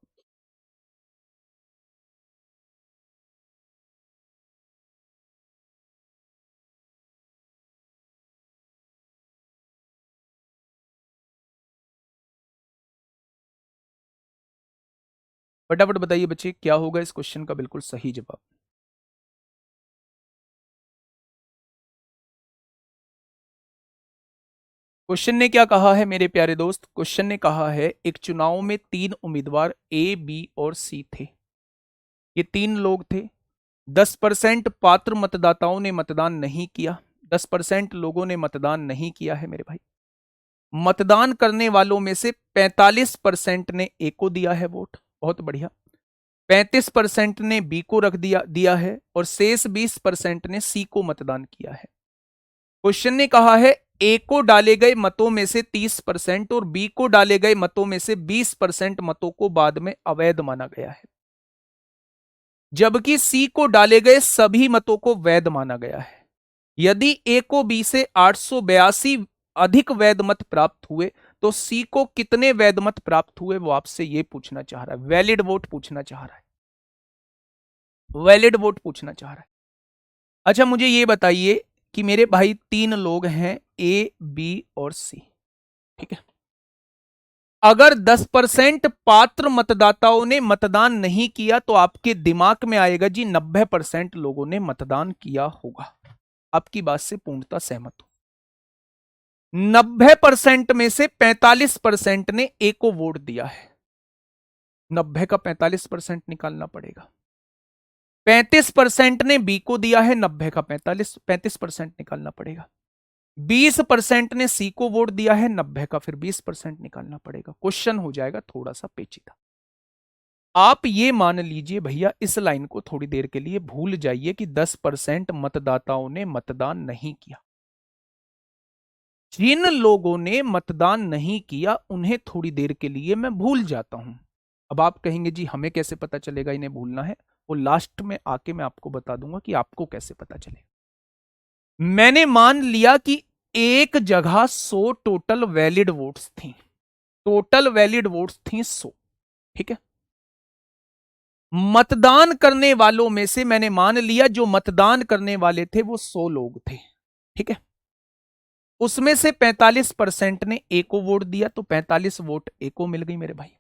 फटाफट बताइए बच्चे क्या होगा इस क्वेश्चन का बिल्कुल सही जवाब। क्वेश्चन ने क्या कहा है मेरे प्यारे दोस्त? क्वेश्चन ने कहा है एक चुनाव में 3 उम्मीदवार ए, बी और सी थे। ये 3 लोग थे। 10% पात्र मतदाताओं ने मतदान नहीं किया। 10% लोगों ने मतदान नहीं किया है मेरे भाई। मतदान करने वालों में से 45% ने ए को दिया है वोट, बहुत बढ़िया। 35% ने बी को रख दिया है और शेष 20% ने सी को मतदान किया है। क्वेश्चन ने कहा है ए को डाले गए मतों में से 30% और बी को डाले गए मतों में से 20% मतों को बाद में अवैध माना गया है, जबकि सी को डाले गए सभी मतों को वैध माना गया है। यदि ए को बी से 882 अधिक वैध मत प्राप्त हुए तो सी को कितने वैध मत प्राप्त हुए, वो आपसे ये पूछना चाह रहा है। वैलिड वोट पूछना चाह रहा है, वैलिड वोट पूछना चाह रहा है। अच्छा मुझे ये बताइए कि मेरे भाई 3 लोग हैं, ए बी और सी, ठीक है। अगर 10% पात्र मतदाताओं ने मतदान नहीं किया तो आपके दिमाग में आएगा जी 90% लोगों ने मतदान किया होगा। आपकी बात से पूर्णतः सहमत हूं। 90% में से 45% ने ए को वोट दिया है। 90 का 45% निकालना पड़ेगा। 35% ने बी को दिया है, 90 का 35% निकालना पड़ेगा। 20% ने सी को वोट दिया है, 90 का फिर 20% निकालना पड़ेगा। क्वेश्चन हो जाएगा थोड़ा सा पेचीदा। आप ये मान लीजिए भैया, इस लाइन को थोड़ी देर के लिए भूल जाइए कि 10% मतदाताओं ने मतदान नहीं किया। जिन लोगों ने मतदान नहीं किया उन्हें थोड़ी देर के लिए मैं भूल जाता हूं। अब आप कहेंगे जी हमें कैसे पता चलेगा इन्हें भूलना है, वो लास्ट में आके मैं आपको बता दूंगा कि आपको कैसे पता चलेगा। मैंने मान लिया कि एक जगह 100 टोटल वैलिड वोट्स थी, टोटल वैलिड वोट्स थी 100, ठीक है। मतदान करने वालों में से मैंने मान लिया जो मतदान करने वाले थे वो 100 लोग थे, ठीक है। उसमें से 45% ने ए को वोट दिया तो 45 वोट ए को मिल गई मेरे भाई।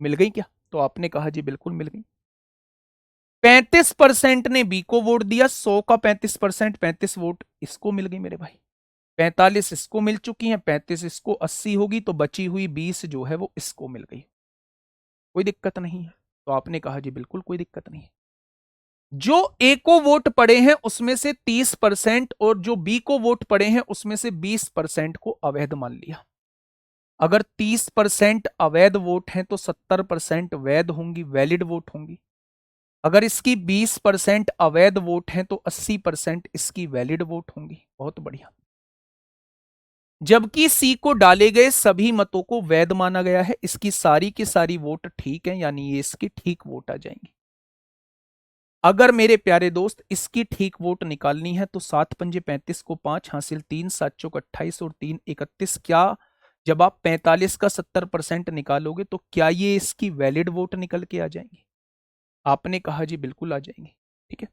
मिल गई क्या? तो आपने कहा जी बिल्कुल मिल गई। 35% ने बी को वोट दिया, 100 का 35%, 35 वोट इसको मिल गई मेरे भाई। 45 इसको मिल चुकी हैं, 35 इसको, 80 होगी तो बची हुई 20 जो है वो इसको मिल गई। कोई दिक्कत नहीं है? तो आपने कहा जी बिल्कुल कोई दिक्कत नहीं है। जो ए को वोट पड़े हैं उसमें से 30% और जो बी को वोट पड़े हैं उसमें से 20% को अवैध मान लिया। अगर 30% अवैध वोट हैं तो 70% वैध होंगी, वैलिड वोट होंगी। अगर इसकी 20% अवैध वोट हैं तो 80% इसकी वैलिड वोट होंगी। बहुत बढ़िया। जबकि सी को डाले गए सभी मतों को वैध माना गया है, इसकी सारी की सारी वोट ठीक है, यानी ये इसकी ठीक वोट आ जाएंगी। अगर मेरे प्यारे दोस्त इसकी ठीक वोट निकालनी है तो 7 पंजे 35 को 5 हासिल, 3 7 चौक 28 और 3 31। क्या जब आप 45 का 70% निकालोगे तो क्या ये इसकी वैलिड वोट निकल के आ जाएंगी? आपने कहा जी बिल्कुल आ जाएंगे, ठीक है।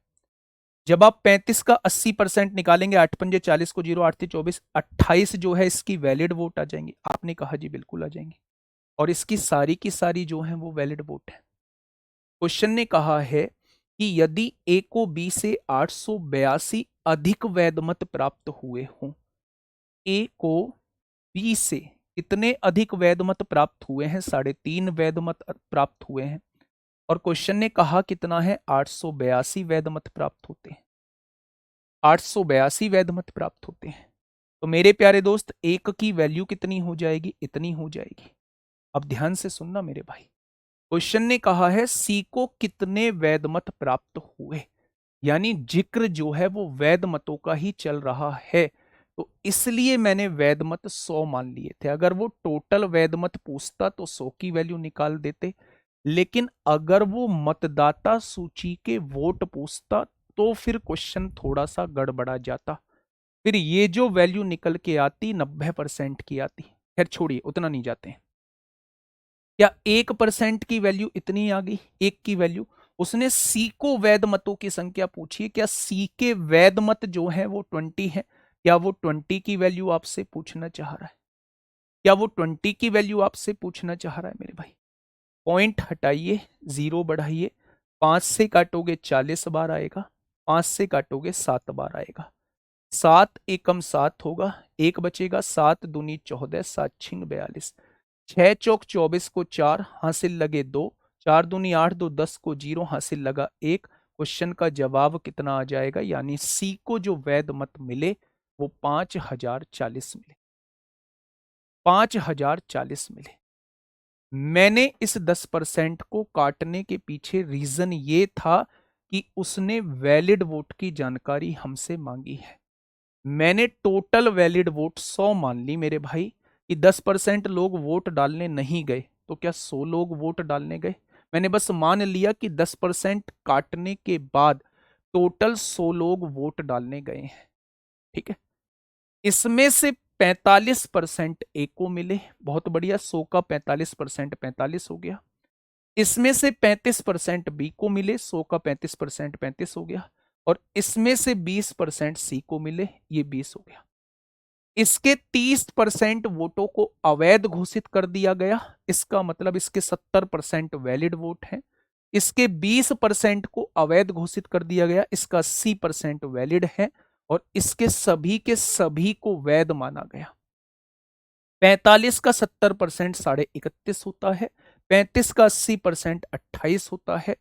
जब आप 35 का 80% निकालेंगे, 8 पंजे 40 को 0, 8 24, 28 जो है इसकी वैलिड वोट आ जाएंगी। आपने कहा जी बिल्कुल आ जाएंगी, और इसकी सारी की सारी जो है वो वैलिड वोट है। क्वेश्चन ने कहा है कि यदि ए को बी से 882 अधिक वैध मत प्राप्त हुए हों, ए को बी से कितने अधिक वैध मत प्राप्त हुए हैं? 3.5 वैध मत प्राप्त हुए हैं। और क्वेश्चन ने कहा कितना है? 882 वैध मत प्राप्त होते हैं। 882 वैध मत प्राप्त होते हैं। तो मेरे प्यारे दोस्त एक की वैल्यू कितनी हो जाएगी? इतनी हो जाएगी। अब ध्यान से सुनना मेरे भाई, क्वेश्चन ने कहा है सी को कितने वैध मत प्राप्त हुए, यानी जिक्र जो है वो वैध मतों का ही चल रहा है, तो इसलिए मैंने वैध मत 100 मान लिए थे। अगर वो टोटल वैध मत पूछता तो 100 की वैल्यू निकाल देते, लेकिन अगर वो मतदाता सूची के वोट पूछता तो फिर क्वेश्चन थोड़ा सा गड़बड़ा जाता। फिर ये जो वैल्यू निकल के आती 90% की आती। खैर छोड़िए, उतना नहीं जाते हैं। क्या 1% की वैल्यू इतनी आ गई? एक की वैल्यू, उसने सी को वैध मतों की संख्या पूछी है। क्या सी के वैध मत जो है वो 20 है? क्या वो 20 की वैल्यू आपसे पूछना चाह रहा है? क्या वो 20 की वैल्यू आपसे पूछना चाह रहा है मेरे भाई? पॉइंट हटाइए, 0 बढ़ाइए, 5 से काटोगे 40 बार आएगा, 5 से काटोगे 7 बार आएगा। 7 एकम 7 होगा, 1 बचेगा, 7 दूनी 14, 7 छिंग 42, 6 चौक 24 को 4 हासिल लगे 2, 4 दूनी 8, 2 10 को 0 हासिल लगा 1। क्वेश्चन का जवाब कितना आ जाएगा, यानी सी को जो वैध मत मिले वो 5040 मिले, 5040 मिले। मैंने इस 10% को काटने के पीछे रीजन ये था कि उसने वैलिड वोट की जानकारी हमसे मांगी है। मैंने टोटल वैलिड वोट 100 मान ली मेरे भाई, कि 10% लोग वोट डालने नहीं गए, तो क्या 100 लोग वोट डालने गए? मैंने बस मान लिया कि 10% काटने के बाद टोटल 100 लोग वोट डालने गए हैं। ठीक है, इसमें से 45% ए को मिले, बहुत बढ़िया, 100 का 45% 45 हो गया। इसमें से 35% बी को मिले, 100 का 35% 35 हो गया। और इसमें से 20% सी को मिले, ये 20 हो गया। इसके 30% वोटों को अवैध घोषित कर दिया गया, इसका मतलब इसके 70% वैलिड वोट हैं। इसके 20% को अवैध घोषित कर दिया गया, इसका 80% वैलिड है। और इसके सभी के सभी को वैध माना गया। 45 का 70% 31.5 होता है, 35 का 80% 28 होता है,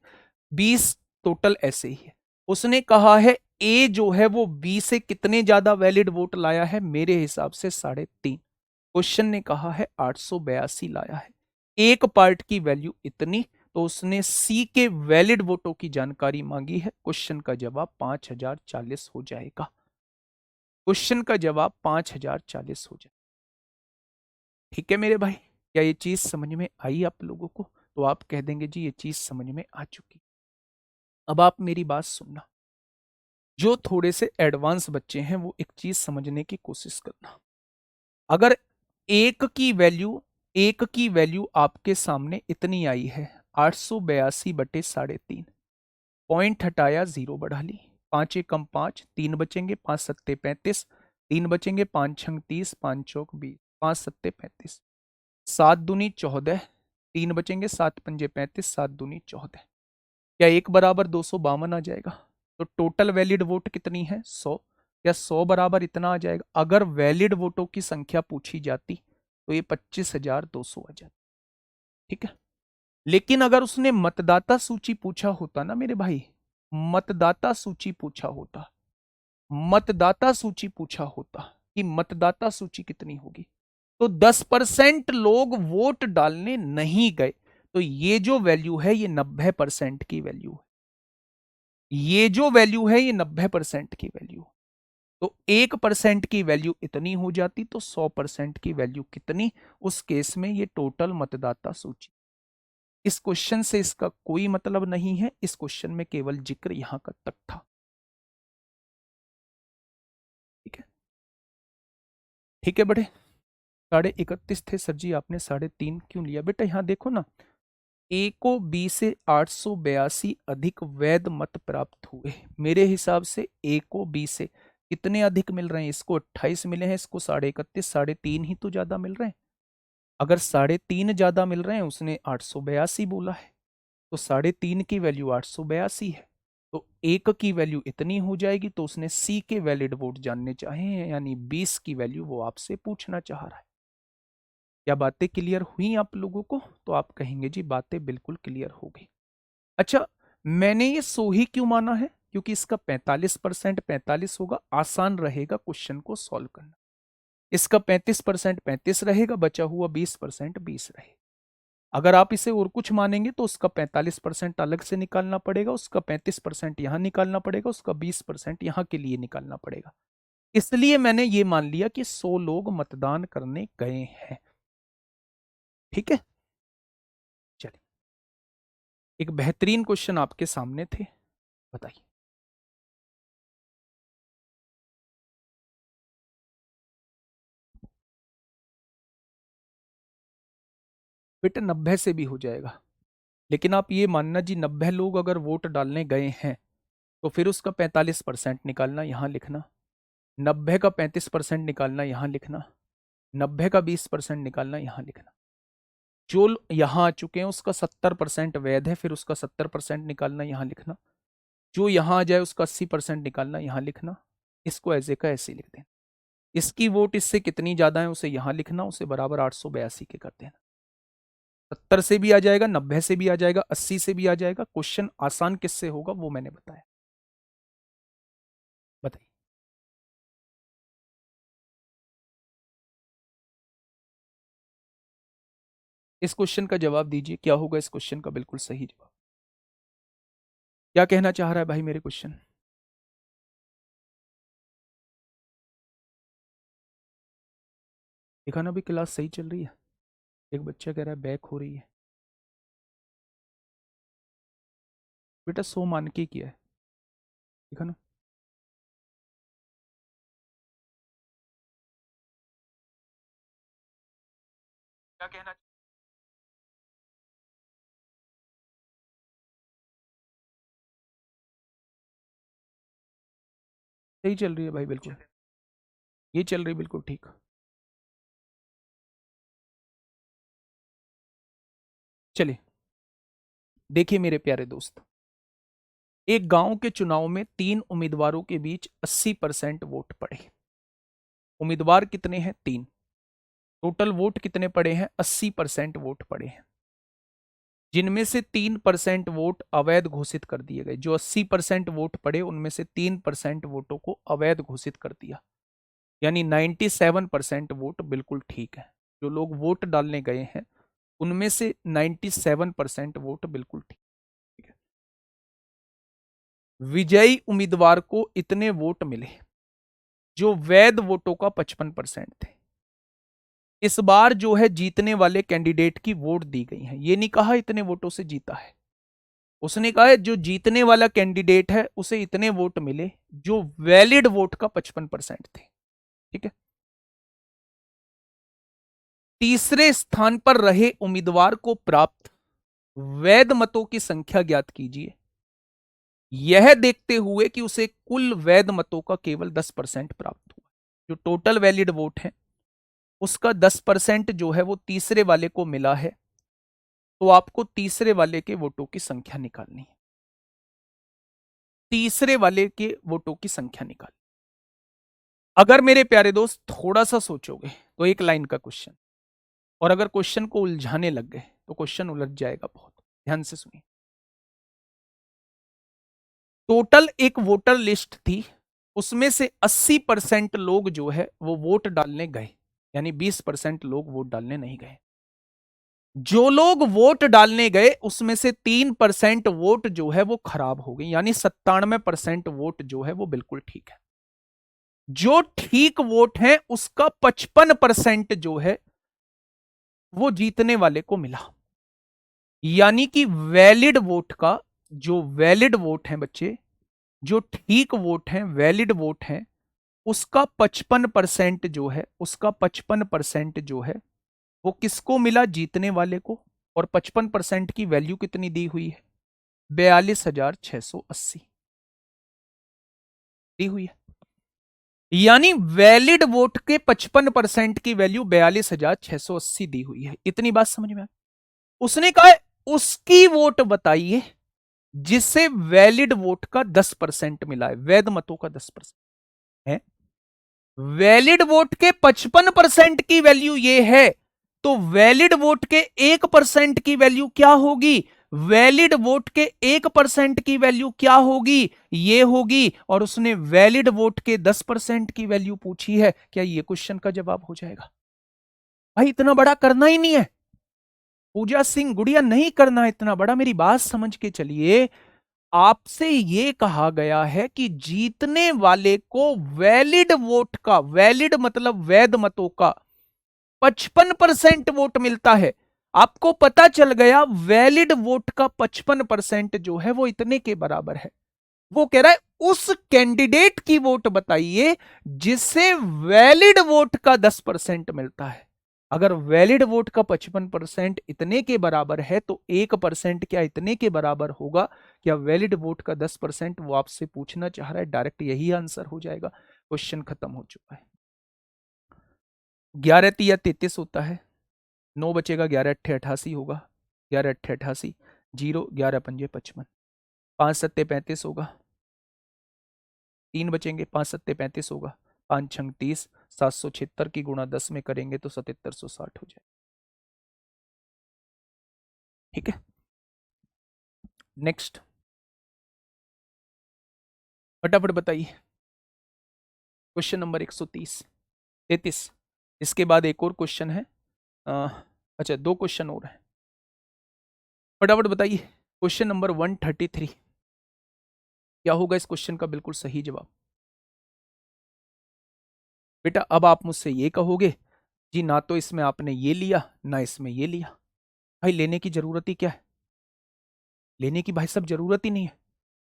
20 टोटल ऐसे ही है। उसने कहा है ए जो है वो बी से कितने ज्यादा वैलिड वोट लाया है, मेरे हिसाब से 3.5। क्वेश्चन ने कहा है 882 लाया है, एक पार्ट की वैल्यू इतनी, तो उसने सी के वैलिड वोटों की जानकारी मांगी है। क्वेश्चन का जवाब 5040 हो जाएगा। क्वेश्चन का जवाब 5040 हो जाएगा। ठीक है मेरे भाई, क्या ये चीज समझ में आई आप लोगों को? तो आप कह देंगे जी ये चीज समझ में आ चुकी। अब आप मेरी बात सुनना, जो थोड़े से एडवांस बच्चे हैं वो एक चीज समझने की कोशिश करना। अगर एक की वैल्यू आपके सामने इतनी आई है, 882/3.5, पॉइंट हटाया, 0 बढ़ा ली, 5 एकम 5, 3 बचेंगे, 5 सत्ते 35, 3 बचेंगे, 5 छंग 30, 5 चौक 20, 5 सत्ते 35, 7 दूनी 14, 3 बचेंगे, 7 पंजे 35, 7 दूनी 14। क्या एक बराबर 252 आ जाएगा? तो टोटल वैलिड वोट कितनी है, 100। या 100 बराबर इतना आ जाएगा? अगर वैलिड वोटों की संख्या पूछी जाती तो ये 25,200 आ जाती। ठीक है, लेकिन अगर उसने मतदाता सूची पूछा होता ना मेरे भाई, मतदाता सूची पूछा होता, मतदाता सूची पूछा होता कि मतदाता सूची कितनी होगी, तो 10% लोग वोट डालने नहीं गए, तो ये जो वैल्यू है ये 90% की वैल्यू है। ये जो वैल्यू है ये 90% की वैल्यू। तो 1% की वैल्यू इतनी हो जाती, तो 100% की वैल्यू कितनी? उस केस में ये टोटल मतदाता सूची। इस क्वेश्चन से इसका कोई मतलब नहीं है, इस क्वेश्चन में केवल जिक्र यहां का तक था। ठीक है, ठीक है बड़े, 31.5 थे सर जी, आपने 3.5 क्यों लिया? बेटा यहां देखो ना, ए को बी से 882 अधिक वैध मत प्राप्त हुए। मेरे हिसाब से ए को बी से कितने अधिक मिल रहे हैं? इसको 28 मिले हैं, इसको 31.5, 3.5 ही तो ज्यादा मिल रहे हैं। अगर 3.5 ज्यादा मिल रहे हैं, उसने 882 बोला है, तो 3.5 की वैल्यू 882 है, तो एक की वैल्यू इतनी हो जाएगी। तो उसने सी के वैलिड वोट जानने चाहे हैं, यानी 20 की वैल्यू वो आपसे पूछना चाह रहा है। क्या बातें क्लियर हुई आप लोगों को? तो आप कहेंगे जी बातें बिल्कुल क्लियर हो गई। अच्छा, मैंने ये 100 ही क्यों माना है? क्योंकि इसका 45% 45 होगा, आसान रहेगा क्वेश्चन को सॉल्व करना। इसका 35% 35 रहेगा, बचा हुआ 20% 20 रहेगा। अगर आप इसे और कुछ मानेंगे तो उसका 45% अलग से निकालना पड़ेगा, उसका 35% यहां निकालना पड़ेगा, उसका 20% यहां के लिए निकालना पड़ेगा। इसलिए मैंने ये मान लिया कि 100 लोग मतदान करने गए हैं। ठीक है, चलिए एक बेहतरीन क्वेश्चन आपके सामने थे, बताइए। बेटा 90 से भी हो जाएगा, लेकिन आप ये मानना जी 90 लोग अगर वोट डालने गए हैं तो फिर उसका 45% निकालना, यहां लिखना। 90 का 35% निकालना, यहां लिखना। 90 का 20% निकालना, यहां लिखना। जो यहां आ चुके हैं उसका 70% वैध है, फिर उसका 70% निकालना, यहां लिखना। जो यहां आ जाए उसका 80% निकालना, यहां लिखना। इसको ऐसे का ऐसे लिख देना। इसकी वोट इससे कितनी ज्यादा है उसे यहां लिखना, उसे बराबर 882 के कर देना। 70 से भी आ जाएगा, 90 से भी आ जाएगा, 80 से भी आ जाएगा। क्वेश्चन आसान किससे होगा वो मैंने बताया। बताइए। इस क्वेश्चन का जवाब दीजिए, क्या होगा इस क्वेश्चन का बिल्कुल सही जवाब। क्या कहना चाह रहा है भाई मेरे क्वेश्चन? देखा ना, भी क्लास सही चल रही है। एक बच्चा कह रहा है बैक हो रही है। बेटा 100 मान के किया है। देखा ना। क्या कहना? सही चल रही है भाई, बिल्कुल ये चल रही, बिल्कुल ठीक। चलिए देखिए मेरे प्यारे दोस्त, एक गांव के चुनाव में 3 उम्मीदवारों के बीच 80% वोट पड़े। उम्मीदवार कितने हैं? 3। टोटल वोट कितने पड़े हैं? 80% वोट पड़े हैं, जिनमें से 3% वोट अवैध घोषित कर दिए गए। जो 80% वोट पड़े उनमें से 3% वोटों को अवैध घोषित कर दिया, यानी 97% वोट बिल्कुल ठीक है। जो लोग वोट डालने गए हैं उनमें से 97% वोट बिल्कुल ठीक है। विजयी उम्मीदवार को इतने वोट मिले जो वैध वोटों का 55% थे। इस बार जो है जीतने वाले कैंडिडेट की वोट दी गई है। ये नहीं कहा इतने वोटों से जीता है, उसने कहा है जो जीतने वाला कैंडिडेट है उसे इतने वोट मिले जो वैलिड वोट का 55% थे। ठीक है। तीसरे स्थान पर रहे उम्मीदवार को प्राप्त वैध मतों की संख्या ज्ञात कीजिए, यह देखते हुए कि उसे कुल वैध मतों का केवल 10% प्राप्त हुआ। जो टोटल वैलिड वोट है उसका 10% जो है वो तीसरे वाले को मिला है, तो आपको तीसरे वाले के वोटों की संख्या निकालनी है। तीसरे वाले के वोटों की संख्या निकाल। अगर मेरे प्यारे दोस्त थोड़ा सा सोचोगे तो एक लाइन का क्वेश्चन, और अगर क्वेश्चन को उलझाने लग गए तो क्वेश्चन उलझ जाएगा बहुत। ध्यान से सुनिए। टोटल एक वोटर लिस्ट थी, उसमें से 80% लोग जो है वो वोट डालने गए, यानी 20% लोग वोट डालने नहीं गए। जो लोग वोट डालने गए उसमें से 3% वोट जो है वो खराब हो गई, यानी 97% वोट जो है वो बिल्कुल ठीक है। जो ठीक वोट है उसका 55% जो है वो जीतने वाले को मिला, यानी कि वैलिड वोट का, जो वैलिड वोट है बच्चे, जो ठीक वोट है, वैलिड वोट है, उसका 55% जो है, उसका 55% जो है वो किसको मिला? जीतने वाले को। और 55% की वैल्यू कितनी दी हुई है? 42,680 दी हुई है, यानी वैलिड वोट के 55% की वैल्यू 42,680 दी हुई है। इतनी बात समझ में आ? उसने कहा है, उसकी वोट बताइए जिसे वैलिड वोट का 10% मिला है, वैध मतों का 10% है। वैलिड वोट के 55% की वैल्यू ये है, तो वैलिड वोट के 1% की वैल्यू क्या होगी? वैलिड वोट के 1% की वैल्यू क्या होगी? ये होगी। और उसने वैलिड वोट के 10% की वैल्यू पूछी है। क्या ये क्वेश्चन का जवाब हो जाएगा? भाई इतना बड़ा करना ही नहीं है पूजा सिंह गुड़िया, नहीं करना इतना बड़ा। मेरी बात समझ के चलिए। आपसे यह कहा गया है कि जीतने वाले को वैलिड वोट का, वैलिड मतलब वैध मतों का 55% वोट मिलता है। आपको पता चल गया वैलिड वोट का 55% जो है वो इतने के बराबर है। वो कह रहा है उस कैंडिडेट की वोट बताइए जिसे वैलिड वोट का 10% मिलता है। अगर वैलिड वोट का 55% इतने के बराबर है तो 1% क्या इतने के बराबर होगा? क्या वैलिड वोट का 10%? वो आपसे पूछना चाह रहा है, डायरेक्ट यही आंसर हो जाएगा। क्वेश्चन खत्म हो चुका है। 11 तिया 33 होता है, 9 बचेगा, 11 अट्ठे 88 होगा, 11 अट्ठे 88, 0 11 पंजे 55, 5 सत्ते 35 होगा, 3 बचेंगे, 5 सत्ते 35 होगा, 5 छंग 30, 776 की गुणा 10 में करेंगे तो 7760 हो जाए। ठीक है, नेक्स्ट फटाफट बताइए। Question number 130 33। इसके बाद एक और क्वेश्चन है। अ, अच्छा, दो क्वेश्चन और है, फटाफट बताइए। क्वेश्चन नंबर 133, क्या होगा इस क्वेश्चन का बिल्कुल सही जवाब? बेटा अब आप मुझसे ये कहोगे जी ना तो इसमें आपने ये लिया ना इसमें ये लिया। भाई लेने की जरूरत ही क्या है? लेने की भाई सब जरूरत ही नहीं है।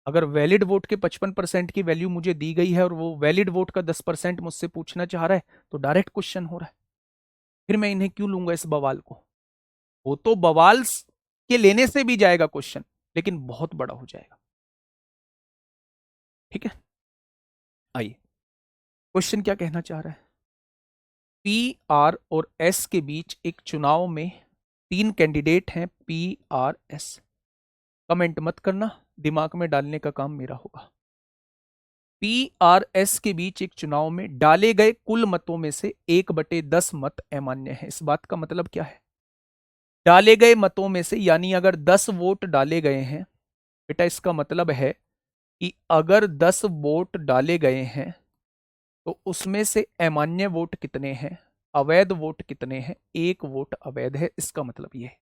अगर वैलिड वोट के 55% की वैल्यू मुझे दी गई है और वो वैलिड वोट का 10% मुझसे पूछना चाह रहा है तो डायरेक्ट क्वेश्चन हो रहा है, फिर मैं इन्हें क्यों लूंगा इस बवाल को? वो तो बवाल के लेने से भी जाएगा क्वेश्चन, लेकिन बहुत बड़ा हो जाएगा। ठीक है, आइए क्वेश्चन क्या कहना चाह रहा है। पी आर और एस के बीच एक चुनाव में 3 कैंडिडेट हैं, पी आर एस। कमेंट मत करना, दिमाग में डालने का काम मेरा होगा। पी आर एस के बीच एक चुनाव में डाले गए कुल मतों में से 1/10 मत अमान्य है। इस बात का मतलब क्या है? डाले गए मतों में से, यानी अगर 10 वोट डाले गए हैं बेटा, इसका मतलब है कि अगर 10 वोट डाले गए हैं तो उसमें से अमान्य वोट कितने हैं, अवैध वोट कितने हैं? 1 वोट अवैध है, इसका मतलब यह है।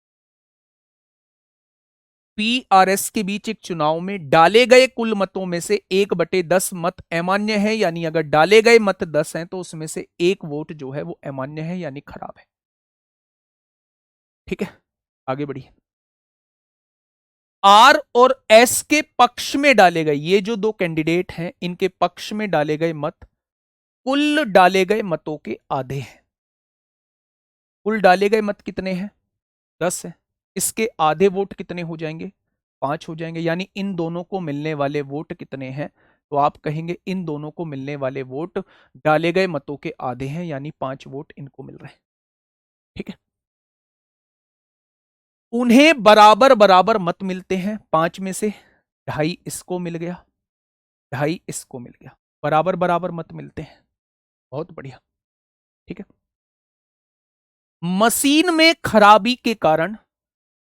पीआरएस के बीच एक चुनाव में डाले गए कुल मतों में से 1/10 मत अमान्य है, यानी अगर डाले गए मत 10 हैं तो उसमें से 1 वोट जो है वो अमान्य है, यानी खराब है। ठीक है, आगे बढ़िए। आर और एस के पक्ष में डाले गए, ये जो दो कैंडिडेट हैं इनके पक्ष में डाले गए मत कुल डाले गए मतों के आधे हैं। कुल डाले गए मत कितने हैं? 10 है। इसके आधे वोट कितने हो जाएंगे? 5 हो जाएंगे, यानी इन दोनों को मिलने वाले वोट कितने हैं? तो आप कहेंगे इन दोनों को मिलने वाले वोट डाले गए मतों के आधे हैं, यानी 5 वोट इनको मिल रहे हैं। ठीक है, उन्हें बराबर बराबर मत मिलते हैं, 5 में से 2.5 इसको मिल गया, 2.5 इसको मिल गया, बराबर बराबर मत मिलते हैं। बहुत बढ़िया। ठीक है, मशीन में खराबी के कारण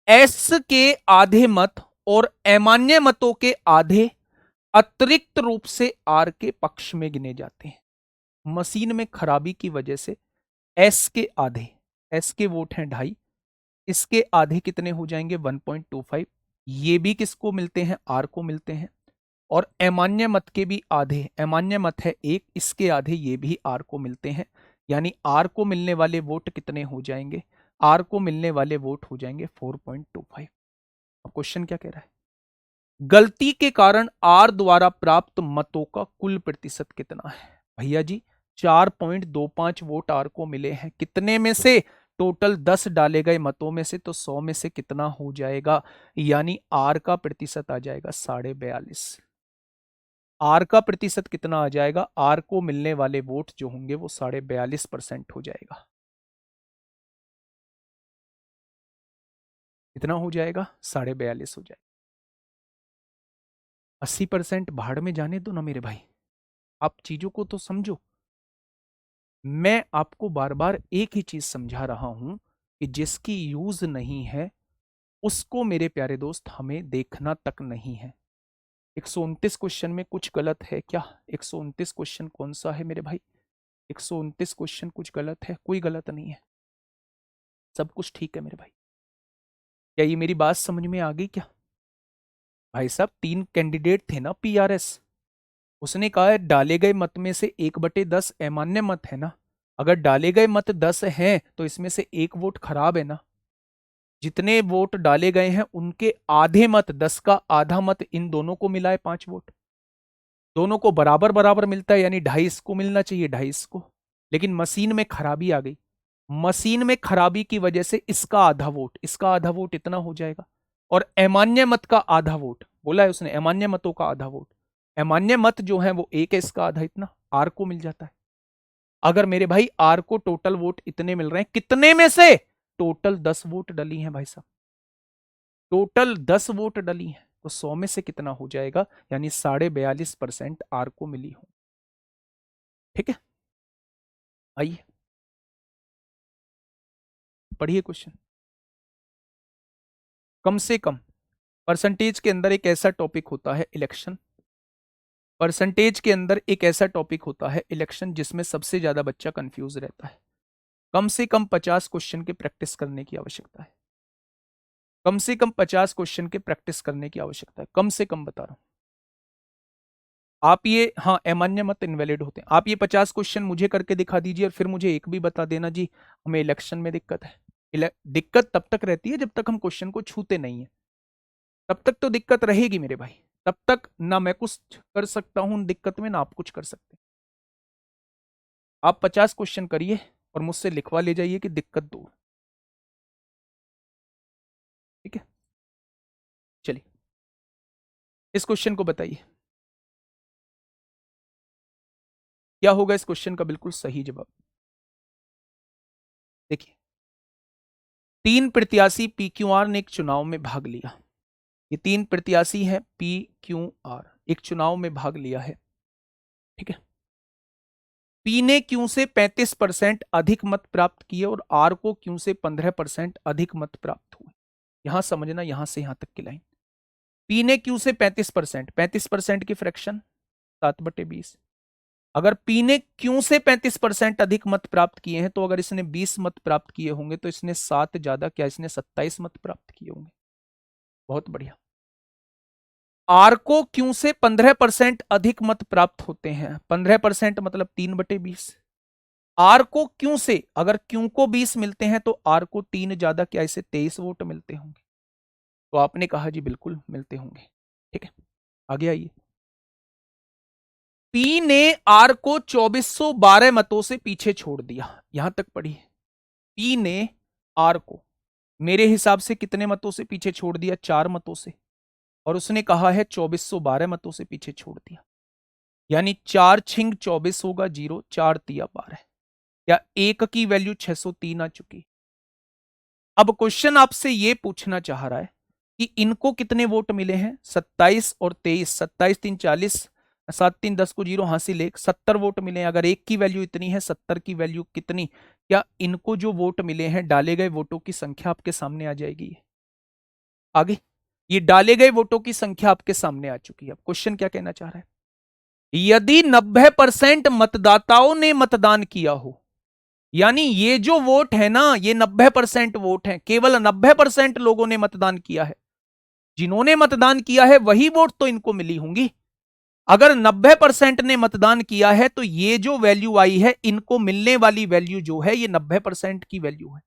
एस के आधे मत और अमान्य मतों के आधे अतिरिक्त रूप से आर के पक्ष में गिने जाते हैं। मशीन में खराबी की वजह से एस के आधे, एस के वोट हैं 2.5, इसके आधे कितने हो जाएंगे? 1.25। ये भी किसको मिलते हैं? आर को मिलते हैं। और अमान्य मत के भी आधे, अमान्य मत है 1, इसके आधे ये भी आर को मिलते हैं, यानी आर को मिलने वाले वोट कितने हो जाएंगे? आर को मिलने वाले वोट हो जाएंगे 4.25। अब क्वेश्चन क्या कह रहा है? गलती के कारण आर द्वारा प्राप्त मतों का कुल प्रतिशत कितना है? भैया जी 4.25 वोट आर को मिले हैं, कितने में से? टोटल 10 डाले गए मतों में से, तो 100 में से कितना हो जाएगा? यानी आर का प्रतिशत आ जाएगा 42.5। आर का प्रतिशत कितना आ जाएगा? आर को मिलने वाले वोट जो होंगे वो 42.5% हो जाएगा। कितना हो जाएगा? 42.5 हो जाएगा। 80% भाड़ में जाने दो ना मेरे भाई, आप चीजों को तो समझो। मैं आपको बार बार एक ही चीज समझा रहा हूं कि जिसकी यूज नहीं है उसको मेरे प्यारे दोस्त हमें देखना तक नहीं है। 129 क्वेश्चन में कुछ गलत है क्या? 129 क्वेश्चन कौन सा है मेरे भाई? 129 क्वेश्चन कुछ गलत है? कोई गलत नहीं है, सब कुछ ठीक है मेरे भाई। क्या ये मेरी बात समझ में आ गई क्या? भाई साहब 3 कैंडिडेट थे ना पीआरएस, उसने कहा है डाले गए मत में से 1/10 अमान्य मत है ना। अगर डाले गए मत 10 हैं तो इसमें से 1 वोट खराब है ना। जितने वोट डाले गए हैं उनके आधे मत, 10 का आधा मत इन दोनों को मिला है 5 वोट। दोनों को बराबर बराबर मिलता है, यानी 2.5 इसको मिलना चाहिए, 2.5 इसको। लेकिन मशीन में खराबी आ गई, मशीन में खराबी की वजह से इसका आधा वोट, इसका आधा वोट इतना हो जाएगा, और अमान्य मत का आधा वोट बोला है उसने, अमान्य मतों का आधा वोट। अमान्य मत जो है वो 1 है, इसका आधा इतना आर को मिल जाता है। अगर मेरे भाई आर को टोटल वोट इतने मिल रहे हैं, कितने में से? टोटल 10 वोट डली हैं भाई साहब, टोटल 10 वोट डली हैं, तो 100 में से कितना हो जाएगा? यानी 42.5% आर को मिली हो। ठीक है, आइए पढ़िए क्वेश्चन। कम से कम परसेंटेज के अंदर एक ऐसा टॉपिक होता है इलेक्शन, परसेंटेज के अंदर एक ऐसा टॉपिक होता है इलेक्शन जिसमें सबसे ज्यादा बच्चा कंफ्यूज रहता है। कम से कम 50 क्वेश्चन की प्रैक्टिस करने की आवश्यकता है, कम से कम 50 क्वेश्चन की प्रैक्टिस करने की आवश्यकता है, कम से कम बता रहा हूं। आप ये, हाँ, अमान्य मत इनवैलिड होते हैं। आप ये 50 क्वेश्चन मुझे करके दिखा दीजिए और फिर मुझे एक भी बता देना जी हमें इलेक्शन में दिक्कत है। दिक्कत तब तक रहती है जब तक हम क्वेश्चन को छूते नहीं है, तब तक तो दिक्कत रहेगी मेरे भाई। तब तक ना मैं कुछ कर सकता हूं दिक्कत में, ना आप कुछ कर सकते। आप 50 क्वेश्चन करिए और मुझसे लिखवा ले जाइए कि दिक्कत दूर। ठीक है, चलिए इस क्वेश्चन को बताइए क्या होगा इस क्वेश्चन का बिल्कुल सही जवाब। देखिए, 3 प्रत्याशी PQR ने एक चुनाव में भाग लिया। ये 3 प्रत्याशी हैं PQR, एक चुनाव में भाग लिया है। ठीक है, P ने Q से 35% अधिक मत प्राप्त किए और R को Q से 15% अधिक मत प्राप्त हुए। यहां समझना, यहां से यहां तक की लाइन। P ने Q से 35%, 35% की फ्रैक्शन 7/20। अगर P ने Q से 35% अधिक मत प्राप्त किए हैं तो अगर इसने 20 मत प्राप्त किए होंगे तो इसने 7 ज्यादा, क्या इसने 27 मत प्राप्त किए होंगे। बहुत बढ़िया। आर को क्यू से 15% अधिक मत प्राप्त होते हैं। 15% मतलब 3/20। आर को क्यू से, अगर क्यू को 20 मिलते हैं तो आर को 3 ज्यादा, क्या इसे 23 वोट मिलते होंगे। तो आपने कहा जी बिल्कुल मिलते होंगे। ठीक है, आगे आइए। पी ने आर को 2412 मतों से पीछे छोड़ दिया। यहां तक पढ़िए, पी ने आर को मेरे हिसाब से कितने मतों से पीछे छोड़ दिया, 4 मतों से, और उसने कहा है 2412 मतों से पीछे छोड़ दिया। यानी 4 छिंग 24 होगा 0, 4 तिया 12, या एक की वैल्यू 603 आ चुकी। अब क्वेश्चन आपसे यह पूछना चाह रहा है कि इनको कितने वोट मिले हैं, 27 और 23, 27 3 40, 7 3 10 को 0 हासिल 1, 70 वोट मिले हैं। अगर एक की वैल्यू इतनी है, 70 की वैल्यू कितनी, क्या इनको जो वोट मिले हैं डाले गए वोटों की संख्या आपके सामने आ जाएगी। आगे, ये डाले गए वोटों की संख्या आपके सामने आ चुकी है। अब क्वेश्चन क्या कहना चाह रहा है, यदि 90% मतदाताओं ने मतदान किया हो, यानी ये जो वोट है ना, ये 90% वोट है, केवल 90% लोगों ने मतदान किया है। जिन्होंने मतदान किया है वही वोट तो इनको मिली होंगी। अगर 90% ने मतदान किया है तो ये जो वैल्यू आई है, इनको मिलने वाली वैल्यू जो है ये 90% की वैल्यू है।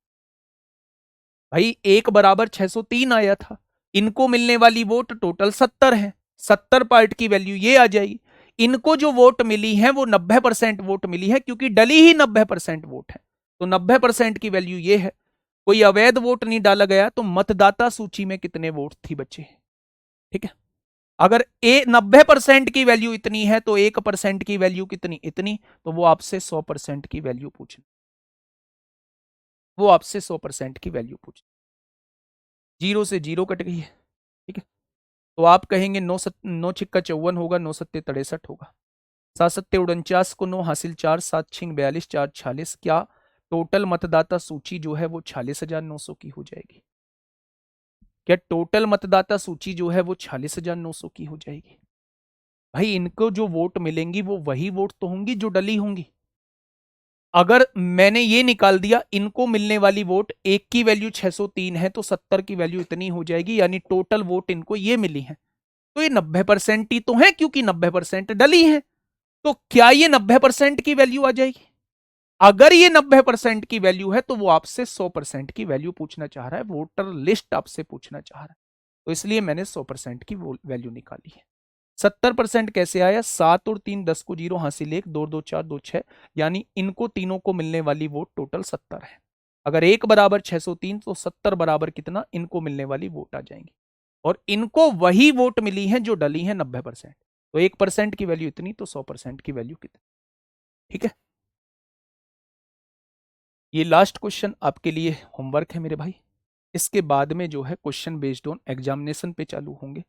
भाई 1 बराबर 603 आया था, इनको मिलने वाली वोट टोटल 70 है, 70 पार्ट की वैल्यू ये आ जाएगी। इनको जो वोट मिली है वो 90% वोट मिली है, क्योंकि डली ही 90% वोट है, तो 90% की वैल्यू ये है। कोई अवैध वोट नहीं डाला गया। तो मतदाता सूची में कितने वोट थी बच्चे। ठीक है, अगर 90% की वैल्यू इतनी है तो 1% की वैल्यू कितनी, इतनी, तो वो आपसे 100% की वैल्यू पूछे, वो आपसे 100% की वैल्यू पूछे। 0 से 0 कट गई है। ठीक है, तो आप कहेंगे 9 छिक्का 54 होगा, 9 सत्ते 63 होगा, 7 सत्ते 49 को 9 हासिल 4, 7 छिंग 42, 4 46। क्या टोटल मतदाता सूची जो है वो 46,900 की हो जाएगी। क्या टोटल मतदाता सूची जो है वो 46,900 की हो जाएगी। भाई इनको जो वोट मिलेंगी वो वही वोट तो होंगी जो डली होंगी। अगर मैंने ये निकाल दिया, इनको मिलने वाली वोट, एक की वैल्यू 603 है तो 70 की वैल्यू इतनी हो जाएगी, यानी टोटल वोट इनको ये मिली है। तो ये 90% ही तो है, क्योंकि 90% डली है। तो क्या ये 90% की वैल्यू आ जाएगी। अगर ये 90% की वैल्यू है तो वो आपसे 100% की वैल्यू पूछना चाह रहा है, वोटर लिस्ट आपसे पूछना चाह रहा है, तो इसलिए मैंने 100% की वैल्यू निकाली है। 70% कैसे आया, 7 और 3 10 को 0 हासिल 1, 2 2 4 2 6, यानी इनको तीनों को मिलने वाली वोट टोटल 70 है। अगर 1 बराबर 603 तो 70 बराबर कितना, इनको मिलने वाली वोट आ जाएंगी, और इनको वही वोट मिली है जो डली है 90%। तो 1% की वैल्यू इतनी, तो 100% की वैल्यू कितनी। ठीक है, ये लास्ट क्वेश्चन आपके लिए होमवर्क है मेरे भाई। इसके बाद में जो है क्वेश्चन बेस्ड ऑन एग्जामिनेशन पे चालू होंगे।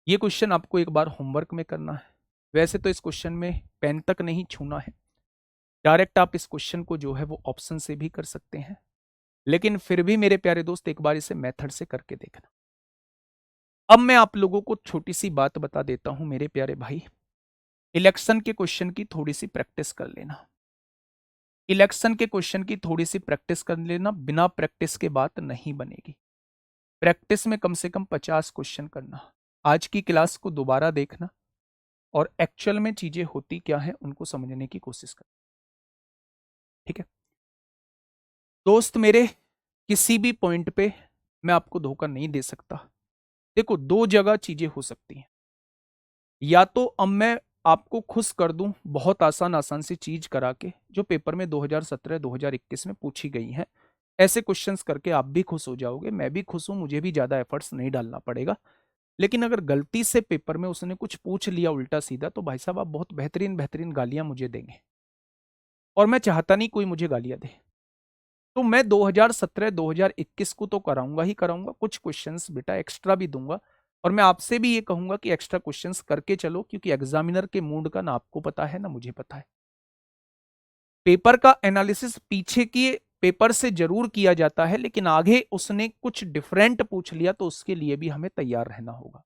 ये क्वेश्चन आपको एक बार होमवर्क में करना है। वैसे तो इस क्वेश्चन में पेन तक नहीं छूना है, डायरेक्ट आप इस क्वेश्चन को जो है वो ऑप्शन से भी कर सकते हैं, लेकिन फिर भी मेरे प्यारे दोस्त एक बार इसे मेथड से करके देखना। अब मैं आप लोगों को छोटी सी बात बता देता हूं मेरे प्यारे भाई, इलेक्शन के क्वेश्चन की थोड़ी सी प्रैक्टिस कर लेना। इलेक्शन के क्वेश्चन की थोड़ी सी प्रैक्टिस कर लेना, बिना प्रैक्टिस के बात नहीं बनेगी। प्रैक्टिस में कम से कम 50 क्वेश्चन करना। आज की क्लास को दोबारा देखना और एक्चुअल में चीजें होती क्या है उनको समझने की कोशिश करना। ठीक है दोस्त मेरे, किसी भी पॉइंट पे मैं आपको धोखा नहीं दे सकता। देखो, दो जगह चीजें हो सकती हैं। या तो अब मैं आपको खुश कर दूं बहुत आसान आसान सी चीज करा के, जो पेपर में 2017-2021 में पूछी गई हैं। ऐसे क्वेश्चंस करके आप भी खुश हो जाओगे, मैं भी खुश हूं, मुझे भी ज्यादा एफर्ट्स नहीं डालना पड़ेगा। लेकिन अगर गलती से पेपर में उसने कुछ पूछ लिया उल्टा सीधा, तो भाई साहब आप बहुत बेहतरीन बेहतरीन गालियां मुझे देंगे, और मैं चाहता नहीं कोई मुझे गालियां दे। तो मैं 2017-2021 को तो कराऊंगा ही कराऊंगा, कुछ क्वेश्चंस बेटा एक्स्ट्रा भी दूंगा। और मैं आपसे भी ये कहूंगा कि एक्स्ट्रा क्वेश्चंस करके चलो, क्योंकि एग्जामिनर के मूड का ना आपको पता है ना मुझे पता है। पेपर का एनालिसिस पीछे के पेपर से जरूर किया जाता है, लेकिन आगे उसने कुछ डिफरेंट पूछ लिया तो उसके लिए भी हमें तैयार रहना होगा।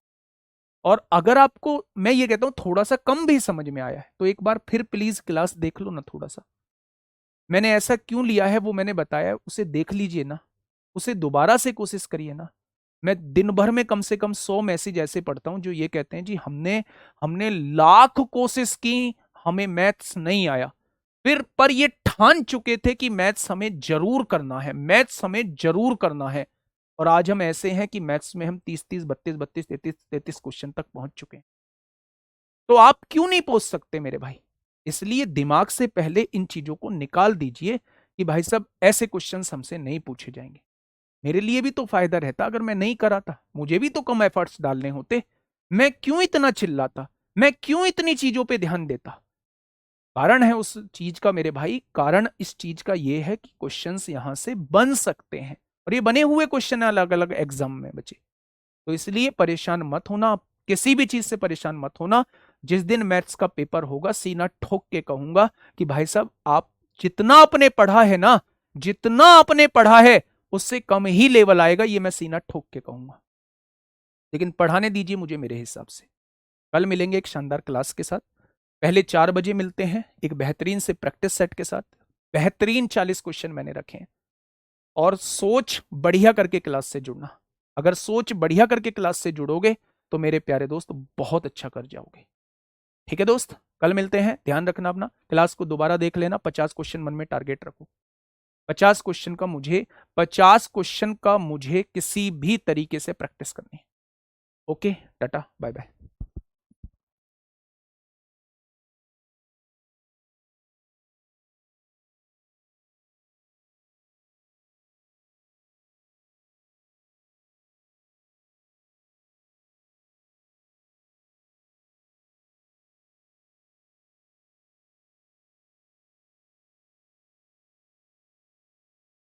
और अगर आपको मैं ये कहता हूं थोड़ा सा कम भी समझ में आया है, तो एक बार फिर प्लीज क्लास देख लो ना थोड़ा सा। मैंने ऐसा क्यों लिया है वो मैंने बताया, उसे देख लीजिए ना, उसे दोबारा से कोशिश करिए ना। मैं दिन भर में कम से कम 100 मैसेज ऐसे पढ़ता हूं जो ये कहते हैं जी हमने हमने लाख कोशिश की, हमें मैथ्स नहीं आया। फिर पर ये ठान चुके थे कि मैथ्स हमें जरूर करना है, मैथ्स हमें जरूर करना है। और आज हम ऐसे हैं कि मैथ्स में हम 30-30, 32-32, 33-33 क्वेश्चन तक पहुंच चुके हैं। तो आप क्यों नहीं पहुंच सकते मेरे भाई? इसलिए दिमाग से पहले इन चीजों को निकाल दीजिए कि भाई साहब ऐसे क्वेश्चंस हमसे नहीं पूछे जाएंगे। मेरे लिए भी तो फायदा रहता अगर मैं नहीं कराता, मुझे भी तो कम एफर्ट्स डालने होते। मैं क्यों इतना चिल्लाता, मैं क्यों इतनी चीजों पे ध्यान देता? कारण है उस चीज का मेरे भाई, कारण इस चीज का ये है कि क्वेश्चंस यहां से बन सकते हैं, और ये बने हुए क्वेश्चन है अलग अलग एग्जाम में बचे। तो इसलिए परेशान मत होना, किसी भी चीज से परेशान मत होना। जिस दिन मैथ्स का पेपर होगा सीना ठोक के कहूंगा कि भाई साहब आप जितना आपने पढ़ा है ना, जितना आपने पढ़ा है उससे कम ही लेवल आएगा, ये मैं सीना ठोक के कहूंगा। लेकिन पढ़ाने दीजिए मुझे मेरे हिसाब से। कल मिलेंगे एक शानदार क्लास के साथ। पहले 4 बजे मिलते हैं एक बेहतरीन से प्रैक्टिस सेट के साथ। बेहतरीन 40 क्वेश्चन मैंने रखे हैं। और सोच बढ़िया करके क्लास से जुड़ना। अगर सोच बढ़िया करके क्लास से जुड़ोगे तो मेरे प्यारे दोस्त बहुत अच्छा कर जाओगे। ठीक है दोस्त, कल मिलते हैं, ध्यान रखना अपना। क्लास को दोबारा देख लेना, 50 क्वेश्चन मन में टारगेट रखो। 50 क्वेश्चन का मुझे 50 क्वेश्चन का मुझे किसी भी तरीके से प्रैक्टिस करनी है। Okay, tata bye bye.